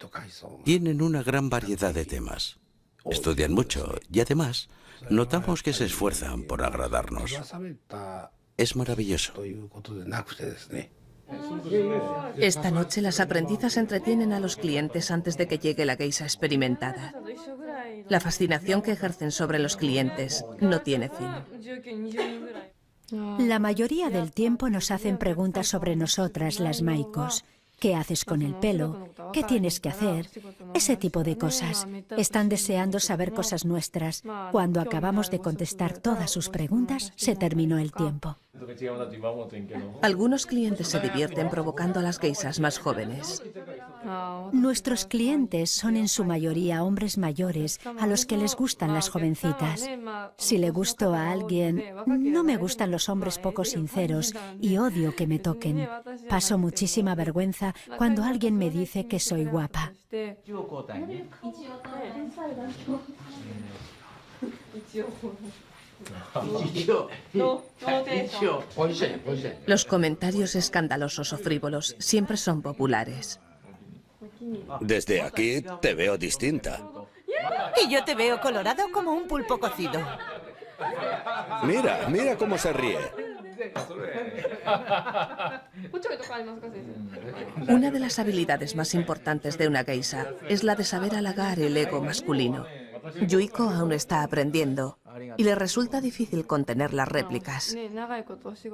Tienen una gran variedad de temas. Estudian mucho y además notamos que se esfuerzan por agradarnos. Es maravilloso. Esta noche las aprendizas entretienen a los clientes antes de que llegue la geisha experimentada. La fascinación que ejercen sobre los clientes no tiene fin. La mayoría del tiempo nos hacen preguntas sobre nosotras, las maikos. ¿Qué haces con el pelo? ¿Qué tienes que hacer? Ese tipo de cosas. Están deseando saber cosas nuestras. Cuando acabamos de contestar todas sus preguntas, se terminó el tiempo. Algunos clientes se divierten provocando a las geishas más jóvenes. Nuestros clientes son en su mayoría hombres mayores a los que les gustan las jovencitas. Si le gusto a alguien, no me gustan los hombres poco sinceros y odio que me toquen. Paso muchísima vergüenza cuando alguien me dice que soy guapa. Los comentarios escandalosos o frívolos siempre son populares. Desde aquí te veo distinta. Y yo te veo colorado como un pulpo cocido. Mira, mira cómo se ríe. Una de las habilidades más importantes de una geisha es la de saber halagar el ego masculino. Yuiko aún está aprendiendo y le resulta difícil contener las réplicas.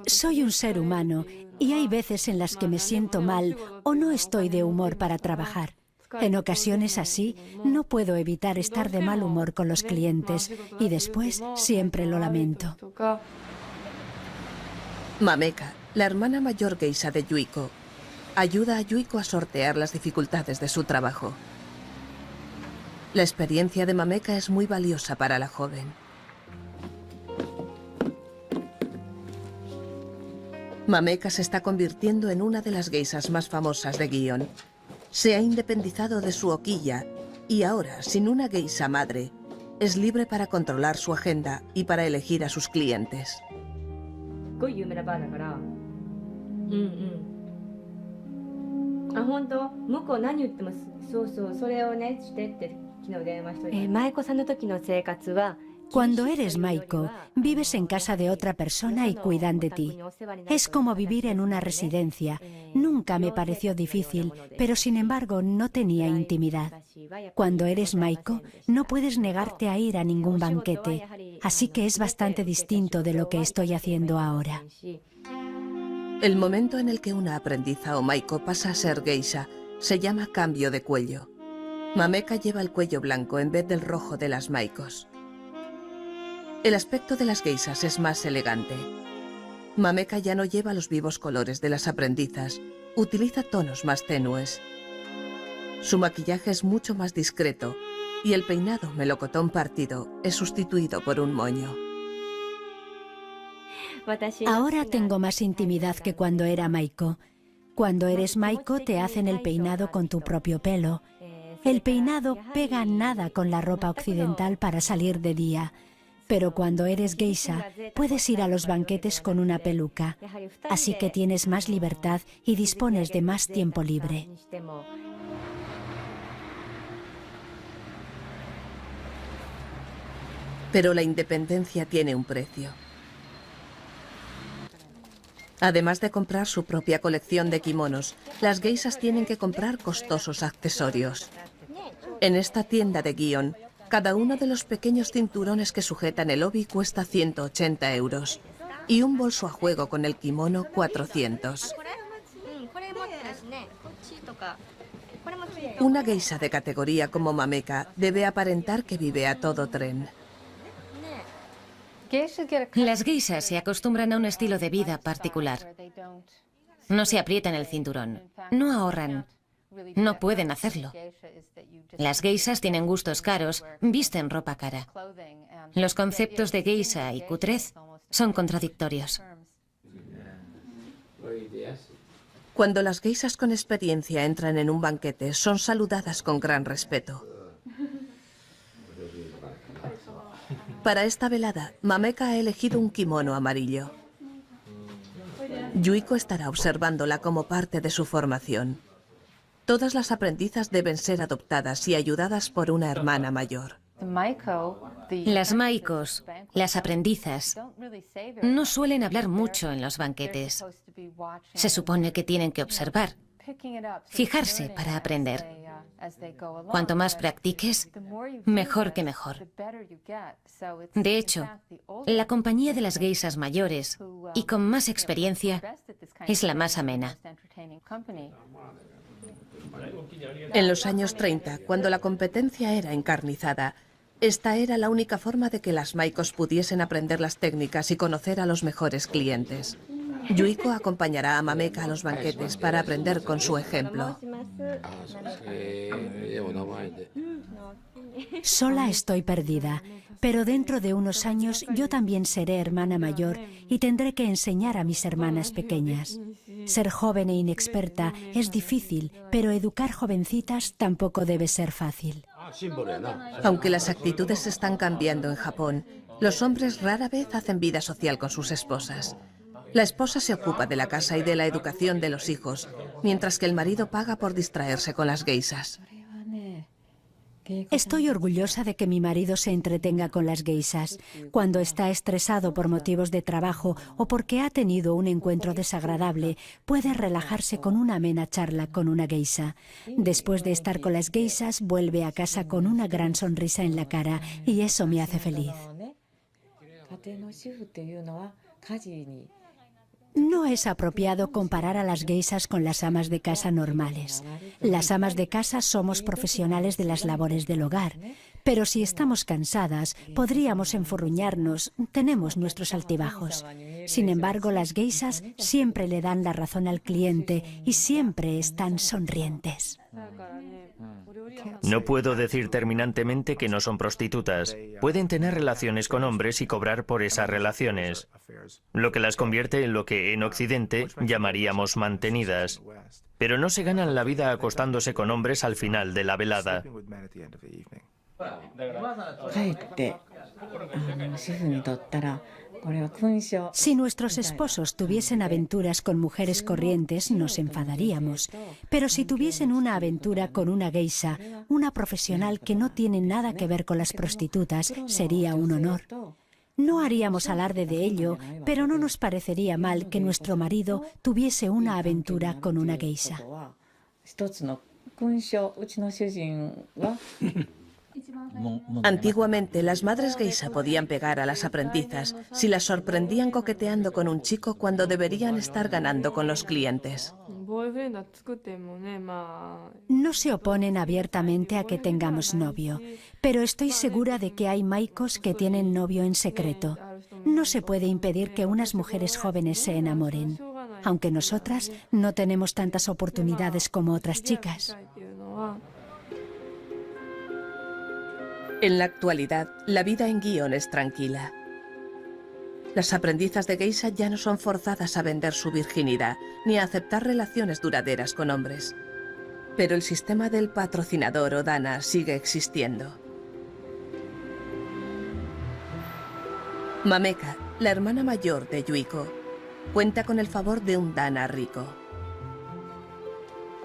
Soy un ser humano y hay veces en las que me siento mal o no estoy de humor para trabajar. En ocasiones así, no puedo evitar estar de mal humor con los clientes y después siempre lo lamento. Mameka, la hermana mayor geisha de Yuiko, ayuda a Yuiko a sortear las dificultades de su trabajo. La experiencia de Mameka es muy valiosa para la joven. Mameka se está convirtiendo en una de las geishas más famosas de Gion. Se ha independizado de su hoquilla y ahora, sin una geisha madre, es libre para controlar su agenda y para elegir a sus clientes. Cuando eres maiko, vives en casa de otra persona y cuidan de ti. Es como vivir en una residencia. Nunca me pareció difícil, pero sin embargo no tenía intimidad. Cuando eres maiko, no puedes negarte a ir a ningún banquete, así que es bastante distinto de lo que estoy haciendo ahora. El momento en el que una aprendiza o maiko pasa a ser geisha se llama cambio de cuello. Mameka lleva el cuello blanco en vez del rojo de las maikos. El aspecto de las geishas es más elegante. Mameka ya no lleva los vivos colores de las aprendizas, utiliza tonos más tenues. Su maquillaje es mucho más discreto y el peinado melocotón partido es sustituido por un moño. Ahora tengo más intimidad que cuando era maiko. Cuando eres maiko te hacen el peinado con tu propio pelo. El peinado pega nada con la ropa occidental para salir de día. Pero cuando eres geisha, puedes ir a los banquetes con una peluca, así que tienes más libertad y dispones de más tiempo libre. Pero la independencia tiene un precio. Además de comprar su propia colección de kimonos, las geishas tienen que comprar costosos accesorios. En esta tienda de Gion, cada uno de los pequeños cinturones que sujetan el obi cuesta 180 euros y un bolso a juego con el kimono 400. Una geisha de categoría como Mameka debe aparentar que vive a todo tren. Las geishas se acostumbran a un estilo de vida particular. No se aprietan el cinturón, no ahorran, no pueden hacerlo. Las geishas tienen gustos caros, visten ropa cara. Los conceptos de geisha y cutrez son contradictorios. Cuando las geishas con experiencia entran en un banquete, son saludadas con gran respeto. Para esta velada, Mameka ha elegido un kimono amarillo. Yuiko estará observándola como parte de su formación. Todas las aprendizas deben ser adoptadas y ayudadas por una hermana mayor. Las maikos, las aprendizas, no suelen hablar mucho en los banquetes. Se supone que tienen que observar, fijarse para aprender. Cuanto más practiques, mejor que mejor. De hecho, la compañía de las geishas mayores y con más experiencia es la más amena. En los años 30, cuando la competencia era encarnizada, esta era la única forma de que las maikos pudiesen aprender las técnicas y conocer a los mejores clientes. Yuiko acompañará a Mameka a los banquetes para aprender con su ejemplo. Sola estoy perdida, pero dentro de unos años yo también seré hermana mayor y tendré que enseñar a mis hermanas pequeñas. Ser joven e inexperta es difícil, pero educar jovencitas tampoco debe ser fácil. Aunque las actitudes están cambiando en Japón, los hombres rara vez hacen vida social con sus esposas. La esposa se ocupa de la casa y de la educación de los hijos, mientras que el marido paga por distraerse con las geishas. Estoy orgullosa de que mi marido se entretenga con las geishas. Cuando está estresado por motivos de trabajo o porque ha tenido un encuentro desagradable, puede relajarse con una amena charla con una geisha. Después de estar con las geishas, vuelve a casa con una gran sonrisa en la cara y eso me hace feliz. No es apropiado comparar a las geishas con las amas de casa normales. Las amas de casa somos profesionales de las labores del hogar, pero si estamos cansadas, podríamos enfurruñarnos, tenemos nuestros altibajos. Sin embargo, las geishas siempre le dan la razón al cliente y siempre están sonrientes. No puedo decir terminantemente que no son prostitutas. Pueden tener relaciones con hombres y cobrar por esas relaciones, lo que las convierte en lo que en Occidente llamaríamos mantenidas. Pero no se ganan la vida acostándose con hombres al final de la velada. Si nuestros esposos tuviesen aventuras con mujeres corrientes, nos enfadaríamos. Pero si tuviesen una aventura con una geisha, una profesional que no tiene nada que ver con las prostitutas, sería un honor. No haríamos alarde de ello, pero no nos parecería mal que nuestro marido tuviese una aventura con una geisha. Antiguamente, las madres geisha podían pegar a las aprendizas si las sorprendían coqueteando con un chico cuando deberían estar ganando con los clientes. No se oponen abiertamente a que tengamos novio, pero estoy segura de que hay maikos que tienen novio en secreto. No se puede impedir que unas mujeres jóvenes se enamoren, aunque nosotras no tenemos tantas oportunidades como otras chicas. En la actualidad, la vida en Gion es tranquila. Las aprendizas de geisha ya no son forzadas a vender su virginidad ni a aceptar relaciones duraderas con hombres. Pero el sistema del patrocinador o dana sigue existiendo. Mameka, la hermana mayor de Yuiko, cuenta con el favor de un dana rico.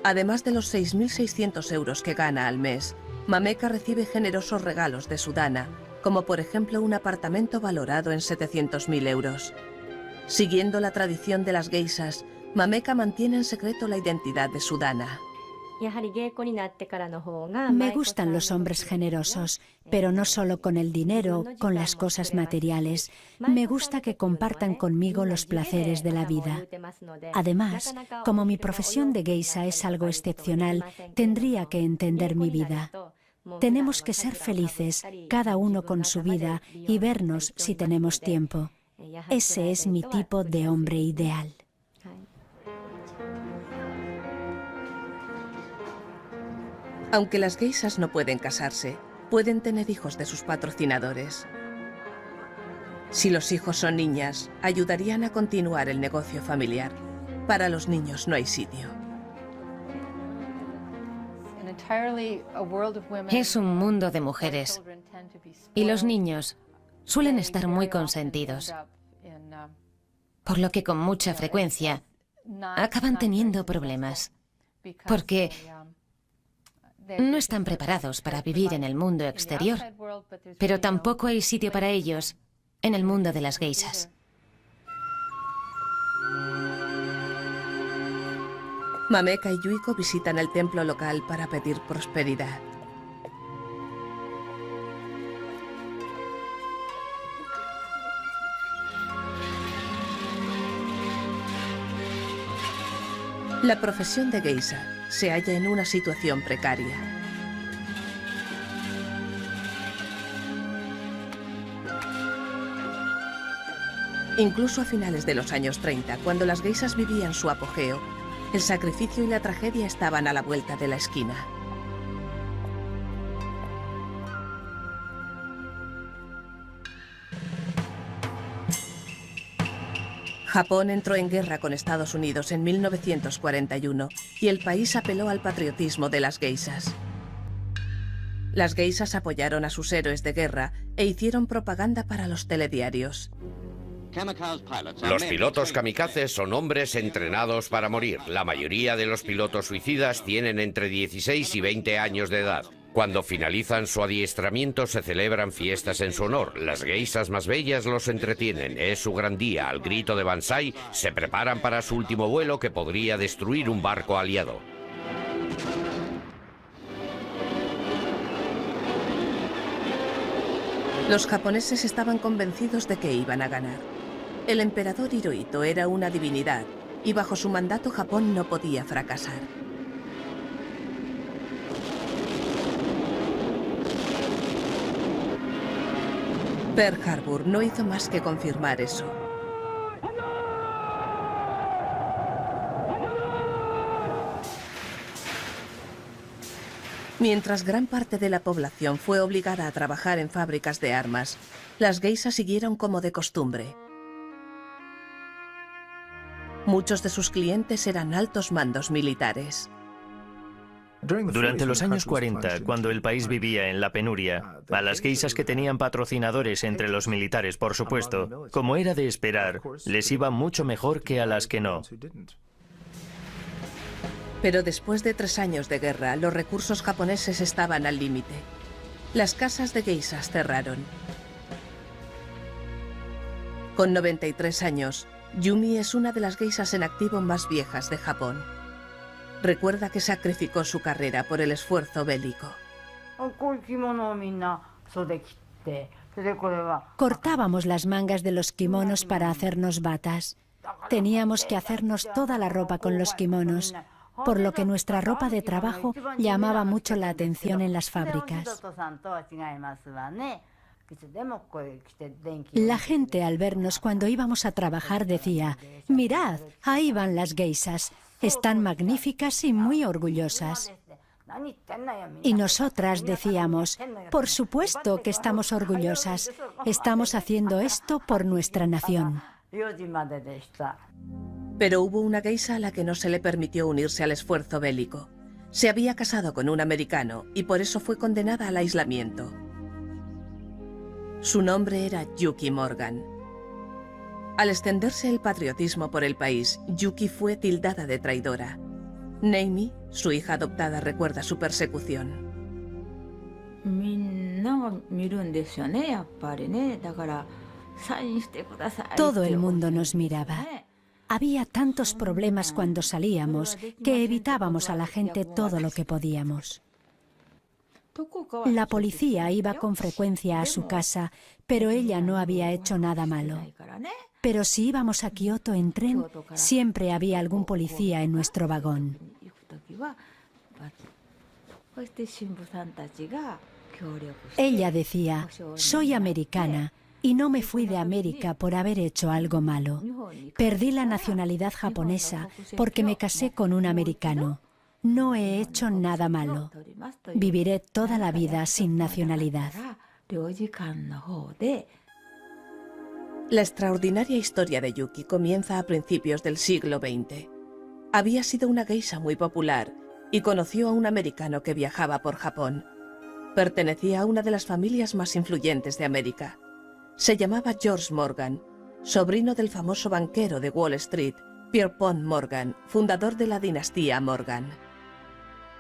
Además de los 6.600 euros que gana al mes, Mameka recibe generosos regalos de su dana, como por ejemplo un apartamento valorado en 700.000 euros. Siguiendo la tradición de las geishas, Mameka mantiene en secreto la identidad de su dana. Me gustan los hombres generosos, pero no solo con el dinero, con las cosas materiales. Me gusta que compartan conmigo los placeres de la vida. Además, como mi profesión de geisha es algo excepcional, tendría que entender mi vida. Tenemos que ser felices, cada uno con su vida, y vernos si tenemos tiempo. Ese es mi tipo de hombre ideal. Aunque las geishas no pueden casarse, pueden tener hijos de sus patrocinadores. Si los hijos son niñas, ayudarían a continuar el negocio familiar. Para los niños no hay sitio. Es un mundo de mujeres y los niños suelen estar muy consentidos, por lo que con mucha frecuencia acaban teniendo problemas, porque no están preparados para vivir en el mundo exterior, pero tampoco hay sitio para ellos en el mundo de las geishas. Mameka y Yuiko visitan el templo local para pedir prosperidad. La profesión de geisha se halla en una situación precaria. Incluso a finales de los años 30, cuando las geishas vivían su apogeo, el sacrificio y la tragedia estaban a la vuelta de la esquina. Japón entró en guerra con Estados Unidos en 1941 y el país apeló al patriotismo de las geishas. Las geishas apoyaron a sus héroes de guerra e hicieron propaganda para los telediarios. Los pilotos kamikazes son hombres entrenados para morir. La mayoría de los pilotos suicidas tienen entre 16 y 20 años de edad. Cuando finalizan su adiestramiento se celebran fiestas en su honor. Las geishas más bellas los entretienen. Es su gran día. Al grito de Banzai se preparan para su último vuelo que podría destruir un barco aliado. Los japoneses estaban convencidos de que iban a ganar. El emperador Hirohito era una divinidad y bajo su mandato Japón no podía fracasar. Pearl Harbor no hizo más que confirmar eso. Mientras gran parte de la población fue obligada a trabajar en fábricas de armas, las geishas siguieron como de costumbre. Muchos de sus clientes eran altos mandos militares. Durante los años 40, cuando el país vivía en la penuria, a las geishas que tenían patrocinadores entre los militares, por supuesto, como era de esperar, les iba mucho mejor que a las que no. Pero después de 3 años de guerra, los recursos japoneses estaban al límite. Las casas de geishas cerraron. Con 93 años, Yumi es una de las geishas en activo más viejas de Japón. Recuerda que sacrificó su carrera por el esfuerzo bélico. Cortábamos las mangas de los kimonos para hacernos batas. Teníamos que hacernos toda la ropa con los kimonos, por lo que nuestra ropa de trabajo llamaba mucho la atención en las fábricas. La gente al vernos cuando íbamos a trabajar decía: «Mirad, ahí van las geishas, están magníficas y muy orgullosas». Y nosotras decíamos: «Por supuesto que estamos orgullosas, estamos haciendo esto por nuestra nación». Pero hubo una geisha a la que no se le permitió unirse al esfuerzo bélico. Se había casado con un americano y por eso fue condenada al aislamiento. Su nombre era Yuki Morgan. Al extenderse el patriotismo por el país, Yuki fue tildada de traidora. Neimi, su hija adoptada, recuerda su persecución. Todo el mundo nos miraba. Había tantos problemas cuando salíamos que evitábamos a la gente todo lo que podíamos. La policía iba con frecuencia a su casa, pero ella no había hecho nada malo. Pero si íbamos a Kioto en tren, siempre había algún policía en nuestro vagón. Ella decía, soy americana y no me fui de América por haber hecho algo malo. Perdí la nacionalidad japonesa porque me casé con un americano. No he hecho nada malo. Viviré toda la vida sin nacionalidad. La extraordinaria historia de Yuki comienza a principios del siglo XX. Había sido una geisha muy popular y conoció a un americano que viajaba por Japón. Pertenecía a una de las familias más influyentes de América. Se llamaba George Morgan, sobrino del famoso banquero de Wall Street, Pierpont Morgan, fundador de la dinastía Morgan.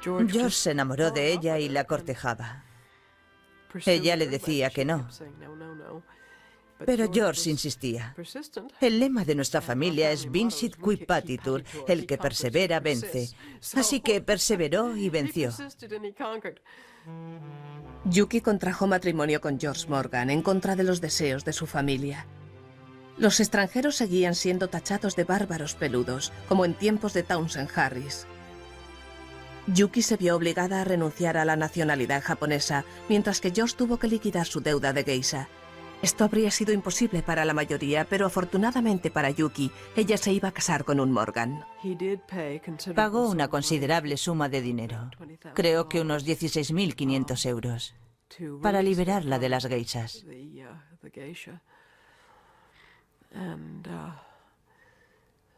George se enamoró de ella y la cortejaba. Ella le decía que no. Pero George insistía. El lema de nuestra familia es Vincit qui patitur, el que persevera vence. Así que perseveró y venció. Yuki contrajo matrimonio con George Morgan en contra de los deseos de su familia. Los extranjeros seguían siendo tachados de bárbaros peludos, como en tiempos de Townsend Harris. Yuki se vio obligada a renunciar a la nacionalidad japonesa, mientras que George tuvo que liquidar su deuda de geisha. Esto habría sido imposible para la mayoría, pero afortunadamente para Yuki, ella se iba a casar con un Morgan. Pagó una considerable suma de dinero, creo que unos 16.500 euros, para liberarla de las geishas.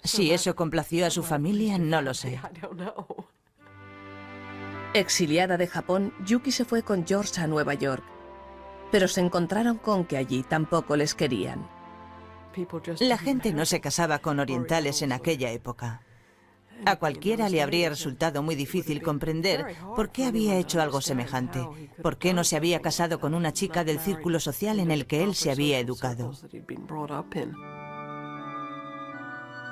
Si eso complació a su familia, no lo sé. Exiliada de Japón, Yuki se fue con George a Nueva York, pero se encontraron con que allí tampoco les querían. La gente no se casaba con orientales en aquella época. A cualquiera le habría resultado muy difícil comprender por qué había hecho algo semejante, por qué no se había casado con una chica del círculo social en el que él se había educado.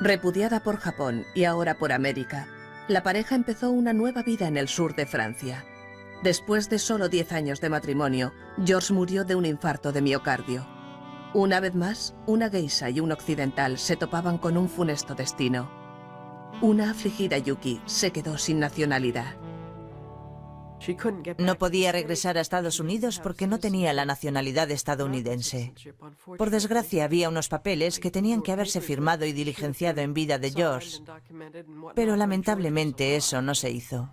Repudiada por Japón y ahora por América, la pareja empezó una nueva vida en el sur de Francia. Después de solo 10 años de matrimonio, George murió de un infarto de miocardio. Una vez más, una geisha y un occidental se topaban con un funesto destino. Una afligida Yuki se quedó sin nacionalidad. No podía regresar a Estados Unidos porque no tenía la nacionalidad estadounidense. Por desgracia, había unos papeles que tenían que haberse firmado y diligenciado en vida de George, pero lamentablemente eso no se hizo.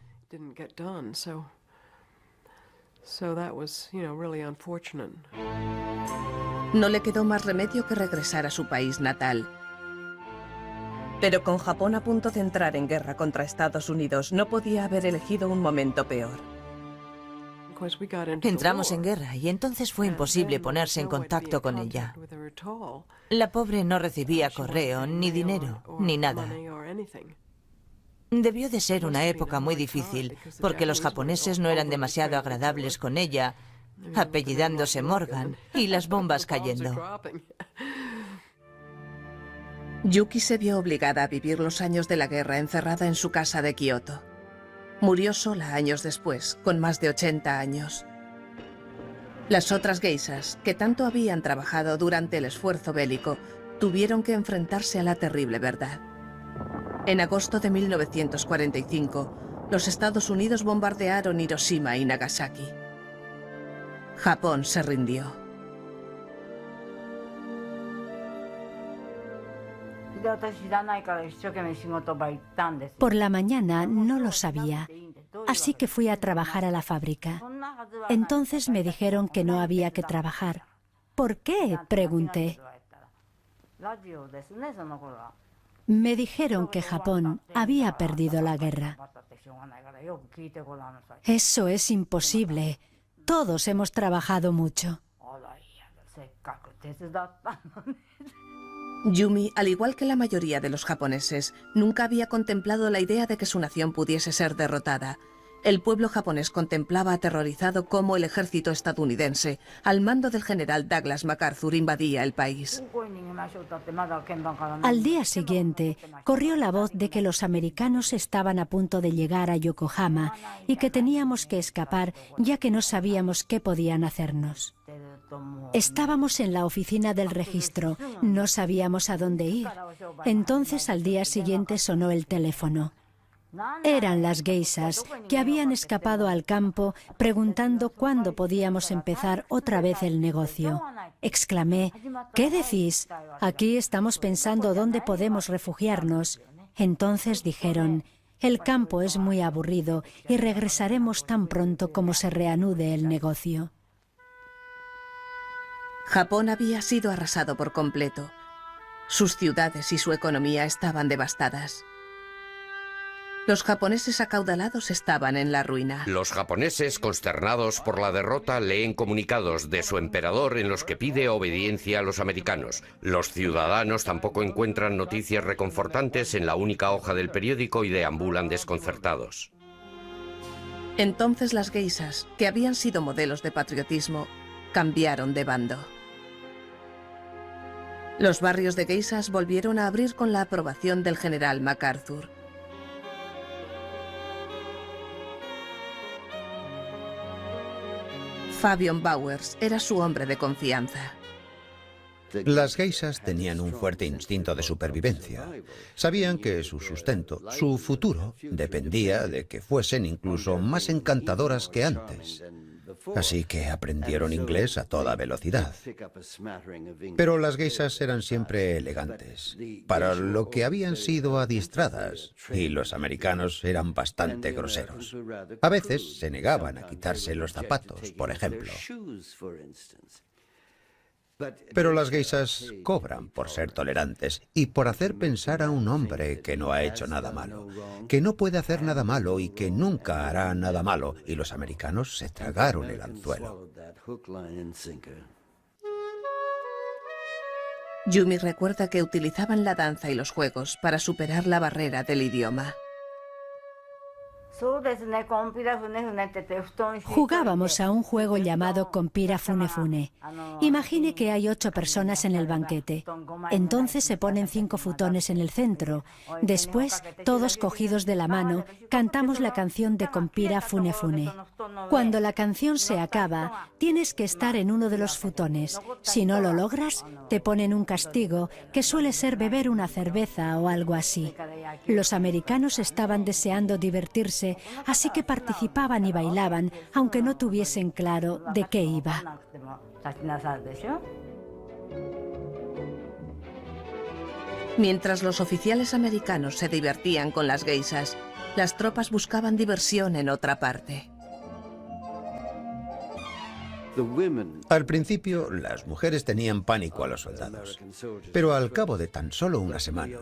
No le quedó más remedio que regresar a su país natal. Pero con Japón a punto de entrar en guerra contra Estados Unidos, no podía haber elegido un momento peor. Entramos en guerra y entonces fue imposible ponerse en contacto con ella. La pobre no recibía correo, ni dinero, ni nada. Debió de ser una época muy difícil, porque los japoneses no eran demasiado agradables con ella, apellidándose Morgan, y las bombas cayendo. Yuki se vio obligada a vivir los años de la guerra encerrada en su casa de Kioto. Murió sola años después, con más de 80 años. Las otras geishas, que tanto habían trabajado durante el esfuerzo bélico, tuvieron que enfrentarse a la terrible verdad. En agosto de 1945, los Estados Unidos bombardearon Hiroshima y Nagasaki. Japón se rindió. Por la mañana no lo sabía, así que fui a trabajar a la fábrica. Entonces me dijeron que no había que trabajar. ¿Por qué?, pregunté. Me dijeron que Japón había perdido la guerra. Eso es imposible. Todos hemos trabajado mucho. Yumi, al igual que la mayoría de los japoneses, nunca había contemplado la idea de que su nación pudiese ser derrotada. El pueblo japonés contemplaba aterrorizado cómo el ejército estadounidense, al mando del general Douglas MacArthur, invadía el país. Al día siguiente, corrió la voz de que los americanos estaban a punto de llegar a Yokohama y que teníamos que escapar ya que no sabíamos qué podían hacernos. Estábamos en la oficina del registro, no sabíamos a dónde ir. Entonces al día siguiente sonó el teléfono. Eran las geishas que habían escapado al campo preguntando cuándo podíamos empezar otra vez el negocio. Exclamé, ¿qué decís? Aquí estamos pensando dónde podemos refugiarnos. Entonces dijeron, el campo es muy aburrido y regresaremos tan pronto como se reanude el negocio. Japón había sido arrasado por completo. Sus ciudades y su economía estaban devastadas. Los japoneses acaudalados estaban en la ruina. Los japoneses, consternados por la derrota, leen comunicados de su emperador en los que pide obediencia a los americanos. Los ciudadanos tampoco encuentran noticias reconfortantes en la única hoja del periódico y deambulan desconcertados. Entonces las geishas, que habían sido modelos de patriotismo, cambiaron de bando. Los barrios de geishas volvieron a abrir con la aprobación del general MacArthur. Fabian Bowers era su hombre de confianza. Las geishas tenían un fuerte instinto de supervivencia. Sabían que su sustento, su futuro, dependía de que fuesen incluso más encantadoras que antes. Así que aprendieron inglés a toda velocidad. Pero las geishas eran siempre elegantes, para lo que habían sido adiestradas, y los americanos eran bastante groseros. A veces se negaban a quitarse los zapatos, por ejemplo. Pero las geishas cobran por ser tolerantes y por hacer pensar a un hombre que no ha hecho nada malo, que no puede hacer nada malo y que nunca hará nada malo, y los americanos se tragaron el anzuelo. Yumi recuerda que utilizaban la danza y los juegos para superar la barrera del idioma. Jugábamos a un juego llamado Compira Fune Fune. Imagine que hay 8 personas en el banquete. Entonces se ponen 5 futones en el centro. Después, todos cogidos de la mano, cantamos la canción de Compira Fune Fune. Cuando la canción se acaba, tienes que estar en uno de los futones. Si no lo logras, te ponen un castigo, que suele ser beber una cerveza o algo así. Los americanos estaban deseando divertirse, así que participaban y bailaban, aunque no tuviesen claro de qué iba. Mientras los oficiales americanos se divertían con las geishas, las tropas buscaban diversión en otra parte. Al principio, las mujeres tenían pánico a los soldados, pero al cabo de tan solo una semana,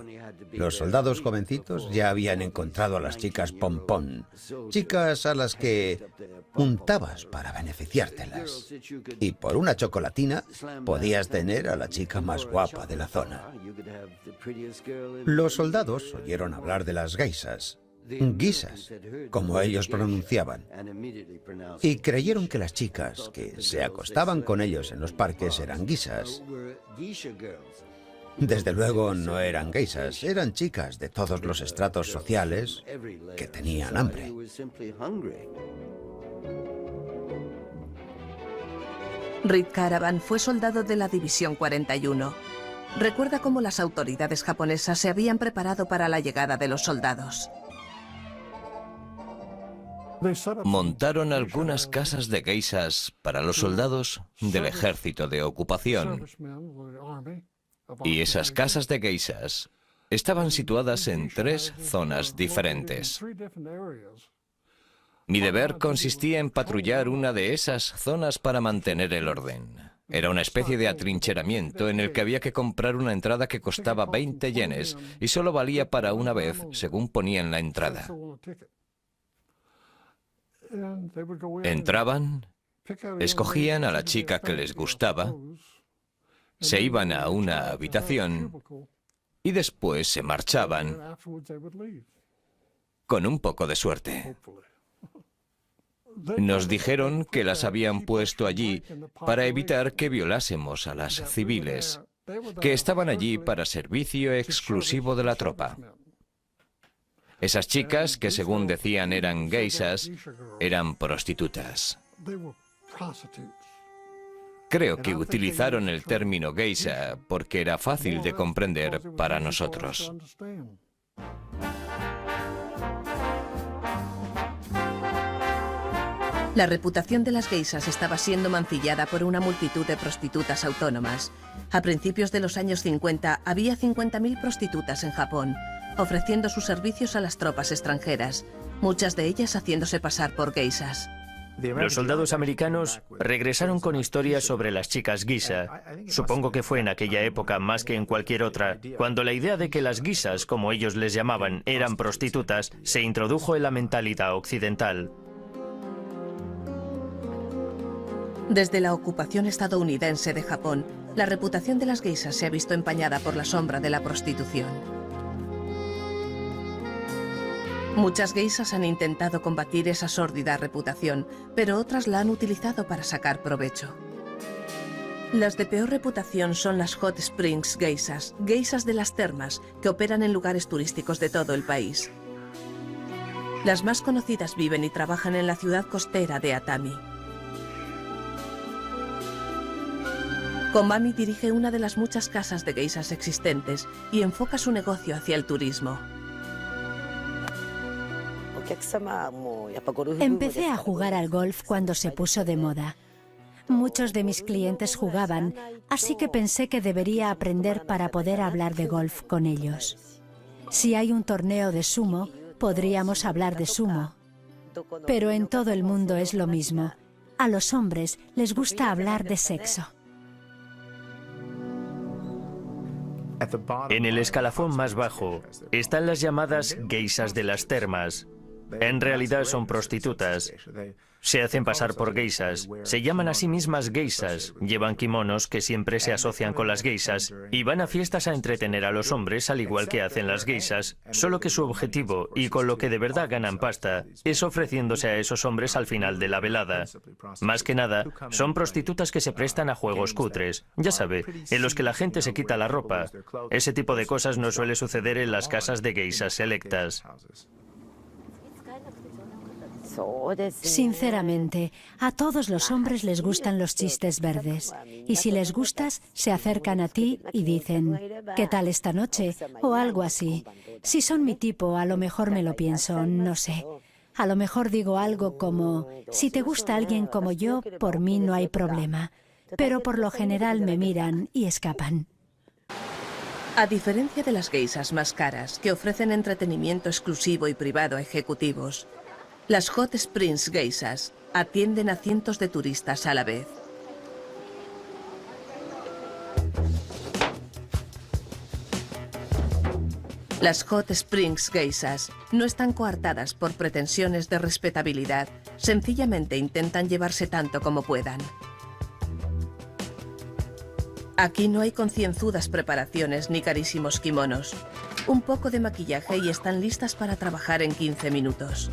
los soldados jovencitos ya habían encontrado a las chicas pompón, chicas a las que untabas para beneficiártelas. Y por una chocolatina podías tener a la chica más guapa de la zona. Los soldados oyeron hablar de las geishas, guisas, como ellos pronunciaban, y creyeron que las chicas que se acostaban con ellos en los parques eran guisas. Desde luego no eran geishas, eran chicas de todos los estratos sociales que tenían hambre. Reed Caravan fue soldado de la División 41. Recuerda cómo las autoridades japonesas se habían preparado para la llegada de los soldados. Montaron algunas casas de geishas para los soldados del ejército de ocupación. Y esas casas de geishas estaban situadas en 3 zonas diferentes. Mi deber consistía en patrullar una de esas zonas para mantener el orden. Era una especie de atrincheramiento en el que había que comprar una entrada que costaba 20 yenes y solo valía para una vez, según ponía en la entrada. Entraban, escogían a la chica que les gustaba Se iban a una habitación y después se marchaban con un poco de suerte. Nos dijeron que las habían puesto allí para evitar que violásemos a las civiles, que estaban allí para servicio exclusivo de la tropa. Esas chicas, que según decían eran geishas, eran prostitutas. Creo que utilizaron el término geisha porque era fácil de comprender para nosotros. La reputación de las geishas estaba siendo mancillada por una multitud de prostitutas autónomas. A principios de los años 50 había 50.000 prostitutas en Japón, ofreciendo sus servicios a las tropas extranjeras, muchas de ellas haciéndose pasar por geishas. Los soldados americanos regresaron con historias sobre las chicas geisha. Supongo que fue en aquella época, más que en cualquier otra, cuando la idea de que las geishas, como ellos les llamaban, eran prostitutas, se introdujo en la mentalidad occidental. Desde la ocupación estadounidense de Japón, la reputación de las geishas se ha visto empañada por la sombra de la prostitución. Muchas geishas han intentado combatir esa sórdida reputación, pero otras la han utilizado para sacar provecho. Las de peor reputación son las Hot Springs geishas, geishas de las termas, que operan en lugares turísticos de todo el país. Las más conocidas viven y trabajan en la ciudad costera de Atami. Komami dirige una de las muchas casas de geishas existentes y enfoca su negocio hacia el turismo. Empecé a jugar al golf cuando se puso de moda. Muchos de mis clientes jugaban, así que pensé que debería aprender para poder hablar de golf con ellos. Si hay un torneo de sumo, podríamos hablar de sumo. Pero en todo el mundo es lo mismo. A los hombres les gusta hablar de sexo. En el escalafón más bajo están las llamadas geishas de las termas. En realidad son prostitutas. Se hacen pasar por geishas. Se llaman a sí mismas geishas. Llevan kimonos que siempre se asocian con las geishas y van a fiestas a entretener a los hombres al igual que hacen las geishas, solo que su objetivo, y con lo que de verdad ganan pasta, es ofreciéndose a esos hombres al final de la velada. Más que nada, son prostitutas que se prestan a juegos cutres, ya sabe, en los que la gente se quita la ropa. Ese tipo de cosas no suele suceder en las casas de geishas selectas. Sinceramente, a todos los hombres les gustan los chistes verdes. Y si les gustas, se acercan a ti y dicen, ¿qué tal esta noche? O algo así. Si son mi tipo, a lo mejor me lo pienso, no sé. A lo mejor digo algo como, si te gusta alguien como yo, por mí no hay problema. Pero por lo general me miran y escapan. A diferencia de las geishas más caras, que ofrecen entretenimiento exclusivo y privado a ejecutivos, las Hot Springs geishas atienden a cientos de turistas a la vez. Las Hot Springs geishas no están coartadas por pretensiones de respetabilidad, sencillamente intentan llevarse tanto como puedan. Aquí no hay concienzudas preparaciones ni carísimos kimonos. Un poco de maquillaje y están listas para trabajar en 15 minutos.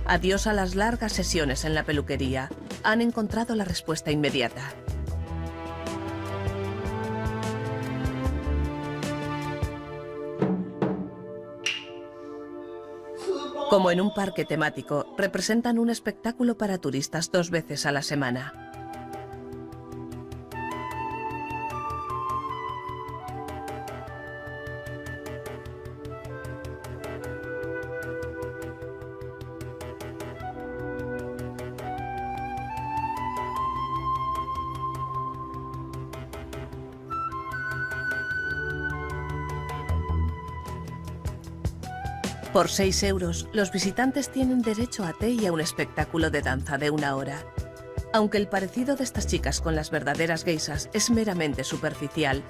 Adiós a las largas sesiones en la peluquería. Han encontrado la respuesta inmediata. Como en un parque temático, representan un espectáculo para turistas 2 veces a la semana. Por 6 euros, los visitantes tienen derecho a té y a un espectáculo de danza de 1 hora. Aunque el parecido de estas chicas con las verdaderas geishas es meramente superficial,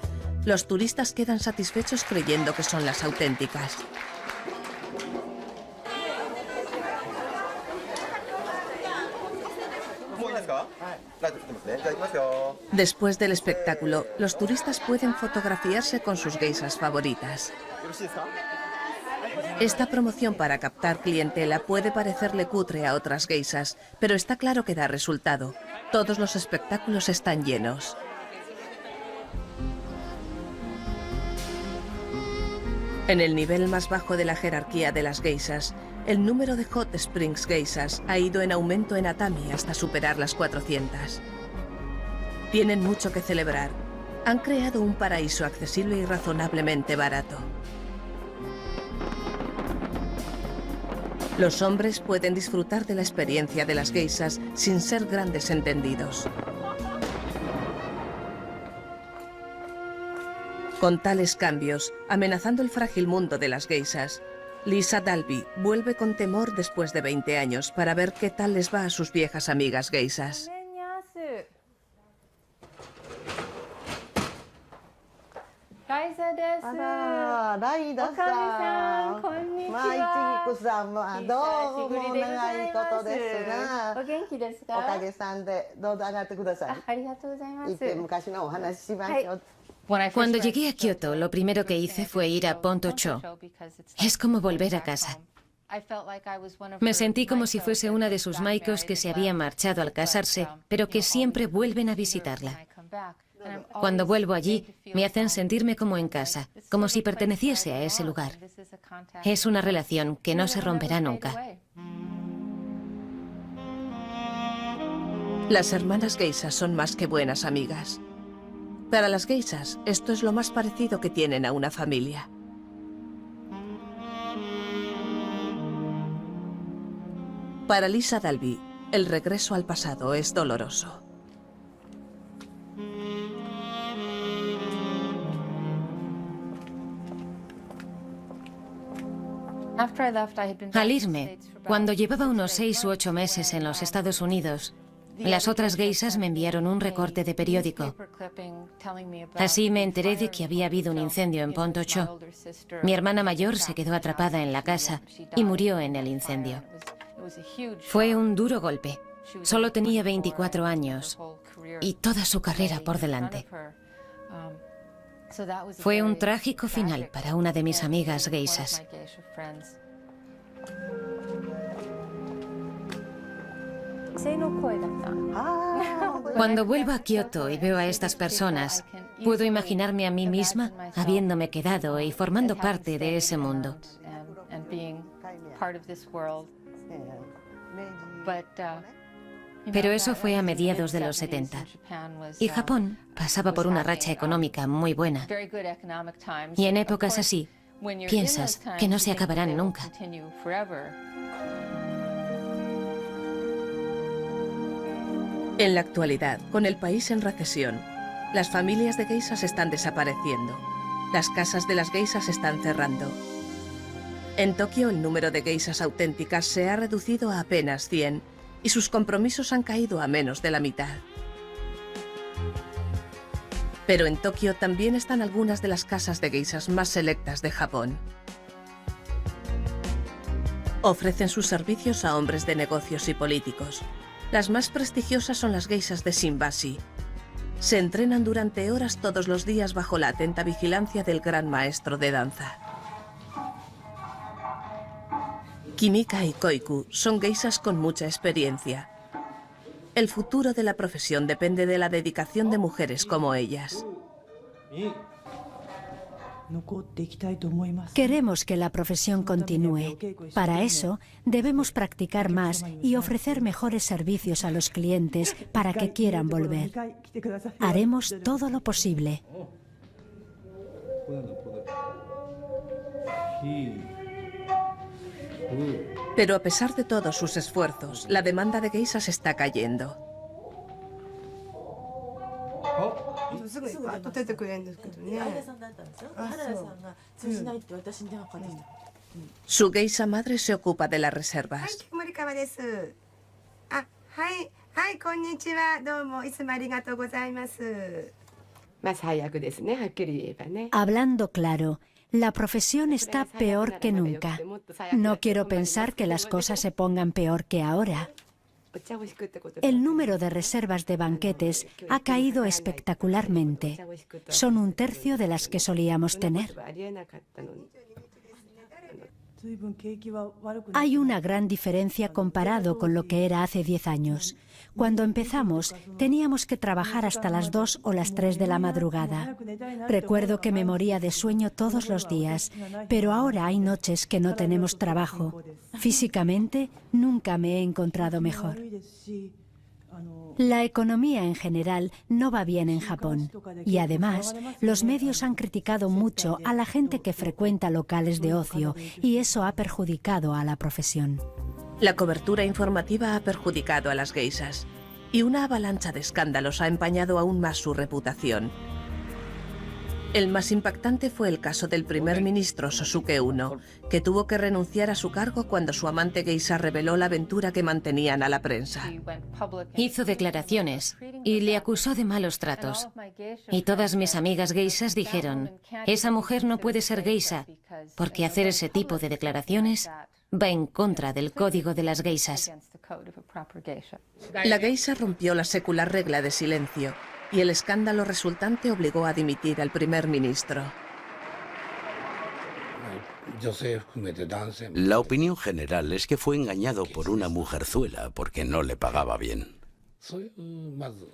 los turistas quedan satisfechos creyendo que son las auténticas. Después del espectáculo, los turistas pueden fotografiarse con sus geishas favoritas. Esta promoción para captar clientela puede parecerle cutre a otras geishas, pero está claro que da resultado. Todos los espectáculos están llenos. En el nivel más bajo de la jerarquía de las geishas, el número de Hot Springs geishas ha ido en aumento en Atami hasta superar las 400. Tienen mucho que celebrar. Han creado un paraíso accesible y razonablemente barato. Los hombres pueden disfrutar de la experiencia de las geishas sin ser grandes entendidos. Con tales cambios, amenazando el frágil mundo de las geishas, Lisa Dalby vuelve con temor después de 20 años para ver qué tal les va a sus viejas amigas geishas. Cuando llegué a Kioto, lo primero que hice fue ir a Ponto-cho. Es como volver a casa. Me sentí como si fuese una de sus maikos que se había marchado al casarse, pero que siempre vuelven a visitarla. Cuando vuelvo allí, me hacen sentirme como en casa, como si perteneciese a ese lugar. Es una relación que no se romperá nunca. Las hermanas geishas son más que buenas amigas. Para las geishas, esto es lo más parecido que tienen a una familia. Para Lisa Dalby, el regreso al pasado es doloroso. Al irme, cuando llevaba unos 6 u 8 meses en los Estados Unidos, las otras geishas me enviaron un recorte de periódico. Así me enteré de que había habido un incendio en Ponto-cho. Mi hermana mayor se quedó atrapada en la casa y murió en el incendio. Fue un duro golpe. Solo tenía 24 años y toda su carrera por delante. Fue un trágico final para una de mis amigas geishas. Cuando vuelvo a Kioto y veo a estas personas, puedo imaginarme a mí misma habiéndome quedado y formando parte de ese mundo. Pero eso fue a mediados de los 70. Y Japón pasaba por una racha económica muy buena. Y en épocas así, piensas que no se acabarán nunca. En la actualidad, con el país en recesión, las familias de geishas están desapareciendo. Las casas de las geishas están cerrando. En Tokio, el número de geishas auténticas se ha reducido a apenas 100 y sus compromisos han caído a menos de la mitad. Pero en Tokio también están algunas de las casas de geishas más selectas de Japón. Ofrecen sus servicios a hombres de negocios y políticos. Las más prestigiosas son las geishas de Shimbashi. Se entrenan durante horas todos los días bajo la atenta vigilancia del gran maestro de danza. Kimika y Koiku son geishas con mucha experiencia. El futuro de la profesión depende de la dedicación de mujeres como ellas. Queremos que la profesión continúe. Para eso, debemos practicar más y ofrecer mejores servicios a los clientes para que quieran volver. Haremos todo lo posible. Pero a pesar de todos sus esfuerzos, la demanda de geishas está cayendo. Su geisha madre se ocupa de las reservas. Hablando claro, la profesión está peor que nunca. No quiero pensar que las cosas se pongan peor que ahora. El número de reservas de banquetes ha caído espectacularmente. Son un tercio de las que solíamos tener. Hay una gran diferencia comparado con lo que era hace 10 años. Cuando empezamos, teníamos que trabajar hasta las 2 o las 3 de la madrugada. Recuerdo que me moría de sueño todos los días, pero ahora hay noches que no tenemos trabajo. Físicamente, nunca me he encontrado mejor. La economía en general no va bien en Japón y además los medios han criticado mucho a la gente que frecuenta locales de ocio y eso ha perjudicado a la profesión. La cobertura informativa ha perjudicado a las geishas y una avalancha de escándalos ha empañado aún más su reputación. El más impactante fue el caso del primer ministro Sosuke I, que tuvo que renunciar a su cargo cuando su amante geisha reveló la aventura que mantenían a la prensa. Hizo declaraciones y le acusó de malos tratos. Y todas mis amigas geishas dijeron, esa mujer no puede ser geisha, porque hacer ese tipo de declaraciones va en contra del código de las geishas. La geisha rompió la secular regla de silencio y el escándalo resultante obligó a dimitir al primer ministro. La opinión general es que fue engañado por una mujerzuela porque no le pagaba bien.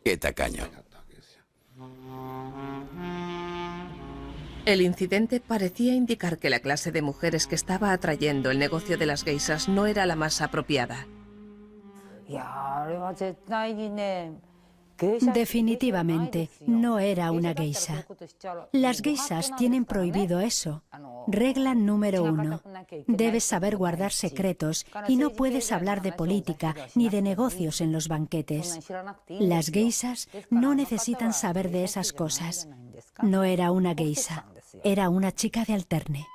¡Qué tacaño! El incidente parecía indicar que la clase de mujeres que estaba atrayendo el negocio de las geishas no era la más apropiada. Definitivamente, no era una geisha. Las geishas tienen prohibido eso. Regla número 1. Debes saber guardar secretos y no puedes hablar de política ni de negocios en los banquetes. Las geishas no necesitan saber de esas cosas. No era una geisha, era una chica de alterne.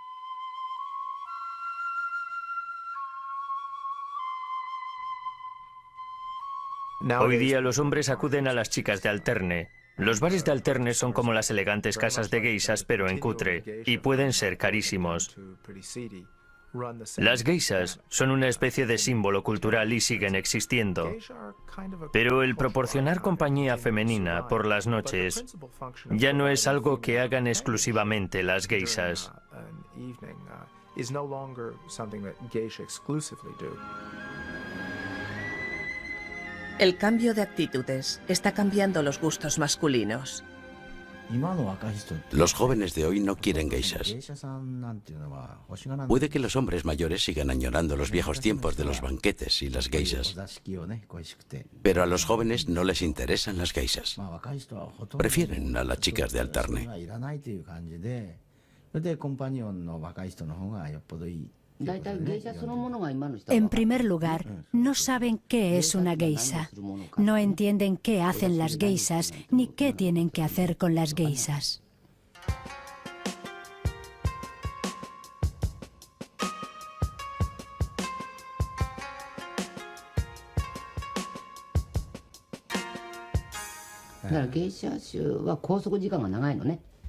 Hoy día los hombres acuden a las chicas de alterne. Los bares de alterne son como las elegantes casas de geishas, pero en cutre, y pueden ser carísimos. Las geishas son una especie de símbolo cultural y siguen existiendo. Pero el proporcionar compañía femenina por las noches ya no es algo que hagan exclusivamente las geishas. El cambio de actitudes está cambiando los gustos masculinos. Los jóvenes de hoy no quieren geishas. Puede que los hombres mayores sigan añorando los viejos tiempos de los banquetes y las geishas. Pero a los jóvenes no les interesan las geishas. Prefieren a las chicas de alterne. En primer lugar, no saben qué es una geisha. No entienden qué hacen las geishas ni qué tienen que hacer con las geishas.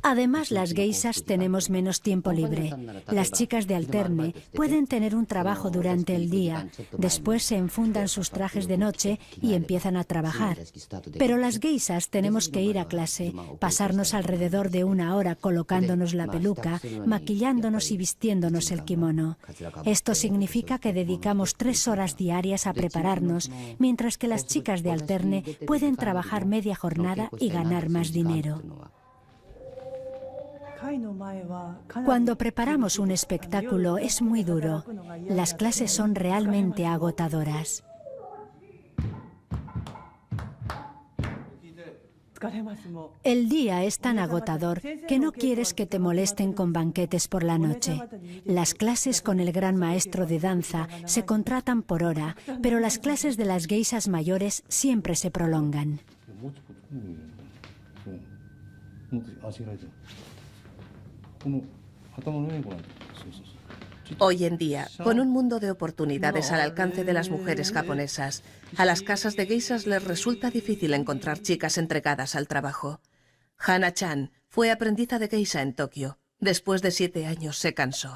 Además, las geishas tenemos menos tiempo libre. Las chicas de alterne pueden tener un trabajo durante el día, después se enfundan sus trajes de noche y empiezan a trabajar. Pero las geishas tenemos que ir a clase, pasarnos alrededor de 1 hora colocándonos la peluca, maquillándonos y vistiéndonos el kimono. Esto significa que dedicamos 3 horas diarias a prepararnos, mientras que las chicas de alterne pueden trabajar media jornada y ganar más dinero. Cuando preparamos un espectáculo es muy duro. Las clases son realmente agotadoras. El día es tan agotador que no quieres que te molesten con banquetes por la noche. Las clases con el gran maestro de danza se contratan por hora, pero las clases de las geishas mayores siempre se prolongan. Hoy en día, con un mundo de oportunidades al alcance de las mujeres japonesas, a las casas de geishas les resulta difícil encontrar chicas entregadas al trabajo. Hana-chan fue aprendiza de geisha en Tokio. Después de 7 años se cansó.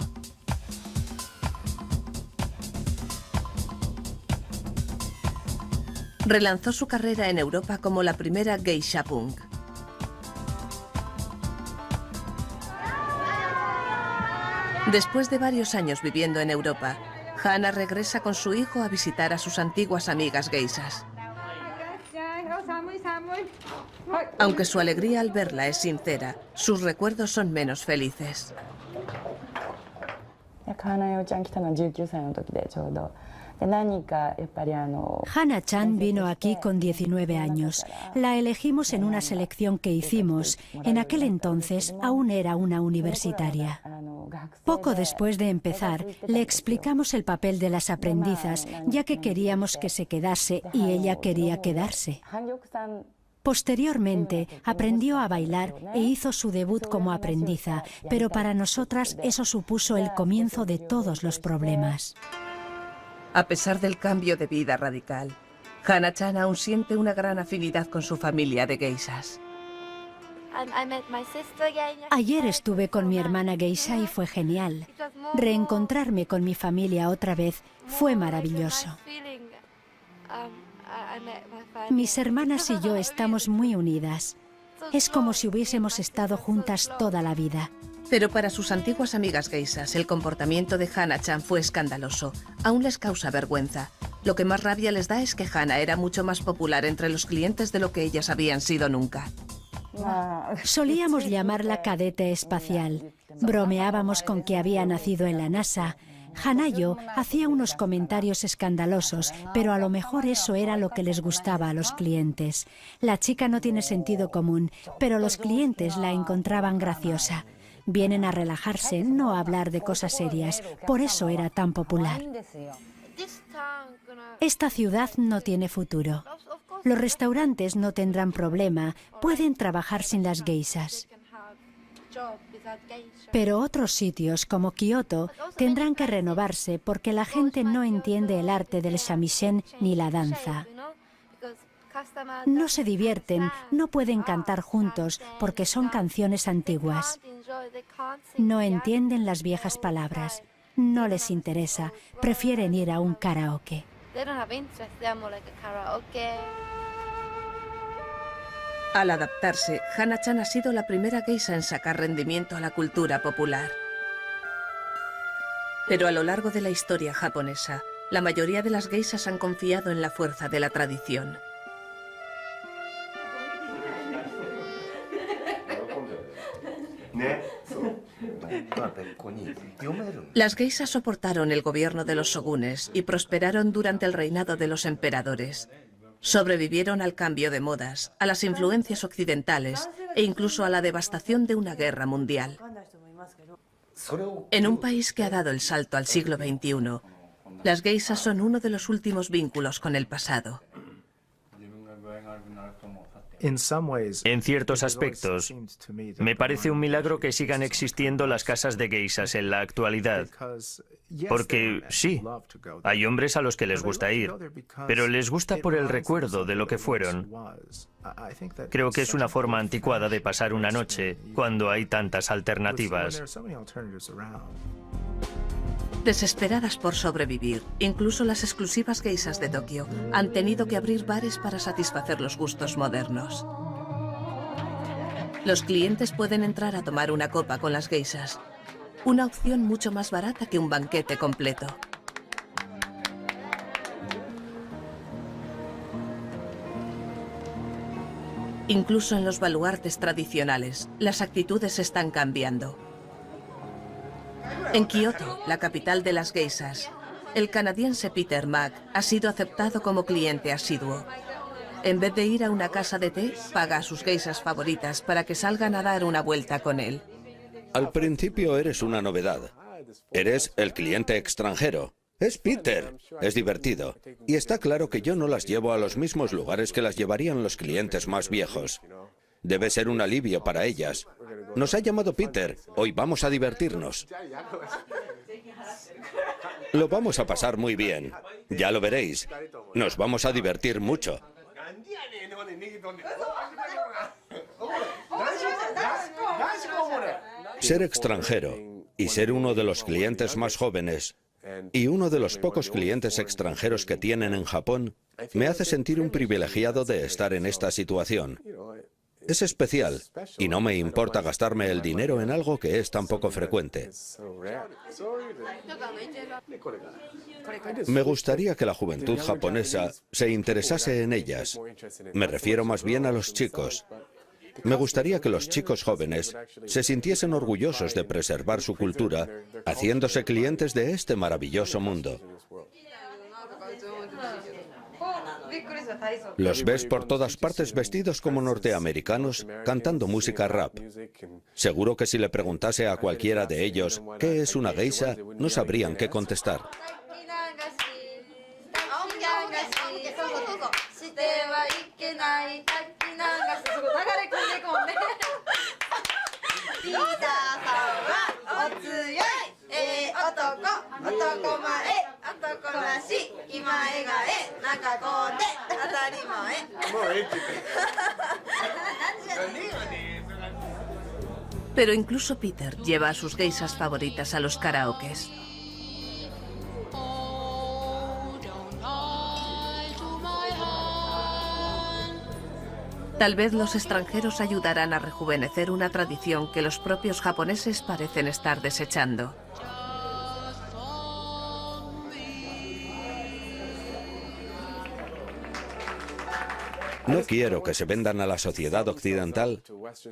Relanzó su carrera en Europa como la primera geisha punk. Después de varios años viviendo en Europa, Hana regresa con su hijo a visitar a sus antiguas amigas geishas. Aunque su alegría al verla es sincera, sus recuerdos son menos felices. Hana-chan vino aquí con 19 años. La elegimos en una selección que hicimos. En aquel entonces aún era una universitaria. Poco después de empezar, le explicamos el papel de las aprendizas, ya que queríamos que se quedase y ella quería quedarse. Posteriormente, aprendió a bailar e hizo su debut como aprendiza, pero para nosotras eso supuso el comienzo de todos los problemas. A pesar del cambio de vida radical, Hana-chan aún siente una gran afinidad con su familia de geishas. Ayer estuve con mi hermana geisha y fue genial. Reencontrarme con mi familia otra vez fue maravilloso. Mis hermanas y yo estamos muy unidas. Es como si hubiésemos estado juntas toda la vida. Pero para sus antiguas amigas geishas, el comportamiento de Hana-chan fue escandaloso. Aún les causa vergüenza. Lo que más rabia les da es que Hana era mucho más popular entre los clientes de lo que ellas habían sido nunca. Solíamos llamarla cadete espacial. Bromeábamos con que había nacido en la NASA. Hanayo hacía unos comentarios escandalosos, pero a lo mejor eso era lo que les gustaba a los clientes. La chica no tiene sentido común, pero los clientes la encontraban graciosa. Vienen a relajarse, no a hablar de cosas serias. Por eso era tan popular. Esta ciudad no tiene futuro. Los restaurantes no tendrán problema, pueden trabajar sin las geishas. Pero otros sitios, como Kioto, tendrán que renovarse porque la gente no entiende el arte del shamisen ni la danza. No se divierten, no pueden cantar juntos porque son canciones antiguas. No entienden las viejas palabras. No les interesa, prefieren ir a un karaoke. Al adaptarse, Hana-chan ha sido la primera geisha en sacar rendimiento a la cultura popular. Pero a lo largo de la historia japonesa, la mayoría de las geishas han confiado en la fuerza de la tradición. Las geishas soportaron el gobierno de los shogunes y prosperaron durante el reinado de los emperadores. Sobrevivieron al cambio de modas, a las influencias occidentales e incluso a la devastación de una guerra mundial. En un país que ha dado el salto al siglo XXI, las geishas son uno de los últimos vínculos con el pasado. En ciertos aspectos, me parece un milagro que sigan existiendo las casas de geishas en la actualidad. Porque sí, hay hombres a los que les gusta ir, pero les gusta por el recuerdo de lo que fueron. Creo que es una forma anticuada de pasar una noche cuando hay tantas alternativas. Desesperadas por sobrevivir, incluso las exclusivas geishas de Tokio han tenido que abrir bares para satisfacer los gustos modernos. Los clientes pueden entrar a tomar una copa con las geishas, una opción mucho más barata que un banquete completo. Incluso en los baluartes tradicionales, las actitudes están cambiando. En Kioto, la capital de las geishas, el canadiense Peter Mack ha sido aceptado como cliente asiduo. En vez de ir a una casa de té, paga a sus geishas favoritas para que salgan a dar una vuelta con él. Al principio eres una novedad. Eres el cliente extranjero. Es Peter. Es divertido. Y está claro que yo no las llevo a los mismos lugares que las llevarían los clientes más viejos. Debe ser un alivio para ellas. Nos ha llamado Peter. Hoy vamos a divertirnos. Lo vamos a pasar muy bien. Ya lo veréis. Nos vamos a divertir mucho. Ser extranjero y ser uno de los clientes más jóvenes Y uno de los pocos clientes extranjeros que tienen en Japón me hace sentir un privilegiado de estar en esta situación. Es especial y no me importa gastarme el dinero en algo que es tan poco frecuente. Me gustaría que la juventud japonesa se interesase en ellas. Me refiero más bien a los chicos. Me gustaría que los chicos jóvenes se sintiesen orgullosos de preservar su cultura, haciéndose clientes de este maravilloso mundo. Los ves por todas partes vestidos como norteamericanos, cantando música rap. Seguro que si le preguntase a cualquiera de ellos qué es una geisha, no sabrían qué contestar. Pero incluso Peter lleva a sus geishas favoritas a los karaokes. Tal vez los extranjeros ayudarán a rejuvenecer una tradición que los propios japoneses parecen estar desechando. No quiero que se vendan a la sociedad occidental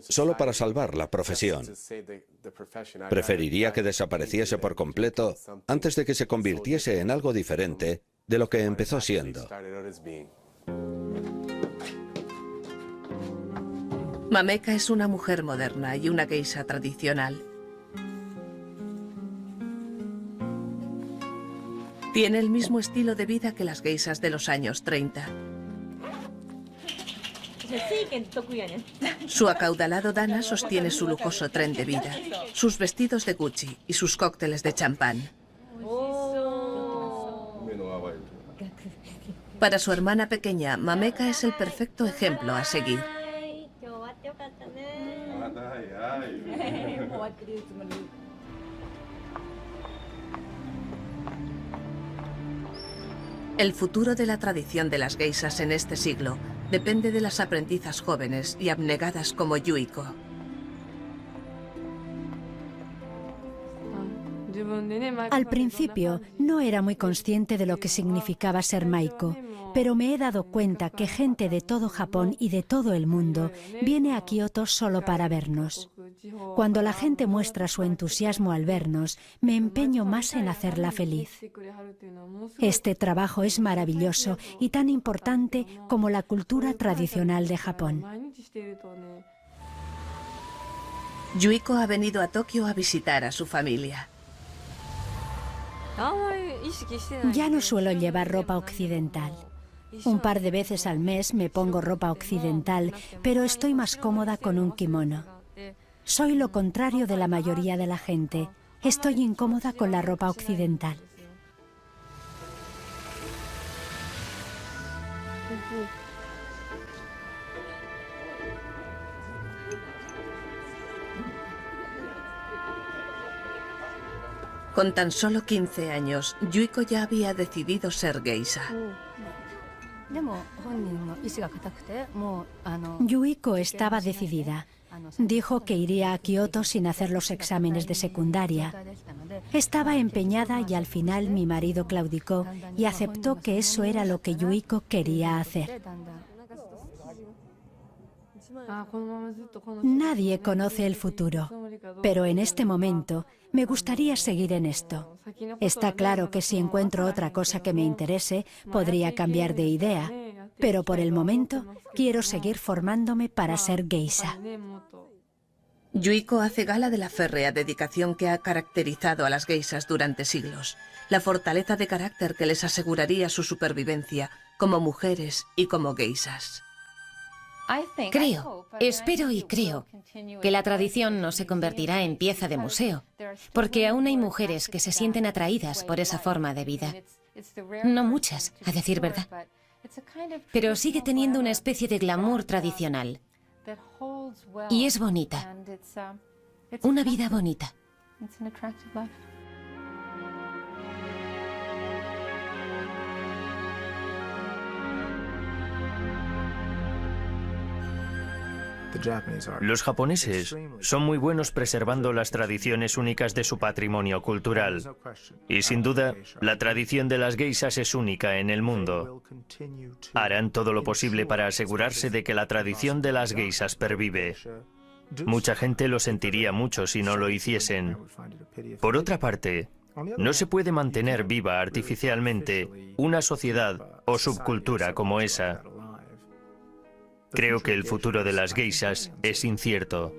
solo para salvar la profesión. Preferiría que desapareciese por completo antes de que se convirtiese en algo diferente de lo que empezó siendo. Mameka es una mujer moderna y una geisha tradicional. Tiene el mismo estilo de vida que las geishas de los años 30. Su acaudalado dana sostiene su lujoso tren de vida, sus vestidos de Gucci y sus cócteles de champán. Para su hermana pequeña, Mameka es el perfecto ejemplo a seguir. El futuro de la tradición de las geishas en este siglo depende de las aprendizas jóvenes y abnegadas como Yuiko. Al principio no era muy consciente de lo que significaba ser Maiko, pero me he dado cuenta que gente de todo Japón y de todo el mundo viene a Kioto solo para vernos. Cuando la gente muestra su entusiasmo al vernos, me empeño más en hacerla feliz. Este trabajo es maravilloso y tan importante como la cultura tradicional de Japón. Yuiko ha venido a Tokio a visitar a su familia. Ya no suelo llevar ropa occidental. Un par de veces al mes me pongo ropa occidental, pero estoy más cómoda con un kimono. Soy lo contrario de la mayoría de la gente. Estoy incómoda con la ropa occidental. Con tan solo 15 años, Yuiko ya había decidido ser geisha. Yuiko estaba decidida. Dijo que iría a Kioto sin hacer los exámenes de secundaria. Estaba empeñada y al final mi marido claudicó y aceptó que eso era lo que Yuiko quería hacer. Nadie conoce el futuro, pero en este momento me gustaría seguir en esto. Está claro que si encuentro otra cosa que me interese, podría cambiar de idea, pero por el momento quiero seguir formándome para ser geisha. Yuiko hace gala de la férrea dedicación que ha caracterizado a las geishas durante siglos, la fortaleza de carácter que les aseguraría su supervivencia como mujeres y como geishas. Creo, espero y creo que la tradición no se convertirá en pieza de museo, porque aún hay mujeres que se sienten atraídas por esa forma de vida. No muchas, a decir verdad, pero sigue teniendo una especie de glamour tradicional. Y es bonita, una vida bonita. Los japoneses son muy buenos preservando las tradiciones únicas de su patrimonio cultural. Y sin duda, la tradición de las geishas es única en el mundo. Harán todo lo posible para asegurarse de que la tradición de las geishas pervive. Mucha gente lo sentiría mucho si no lo hiciesen. Por otra parte, no se puede mantener viva artificialmente una sociedad o subcultura como esa. Creo que el futuro de las geishas es incierto.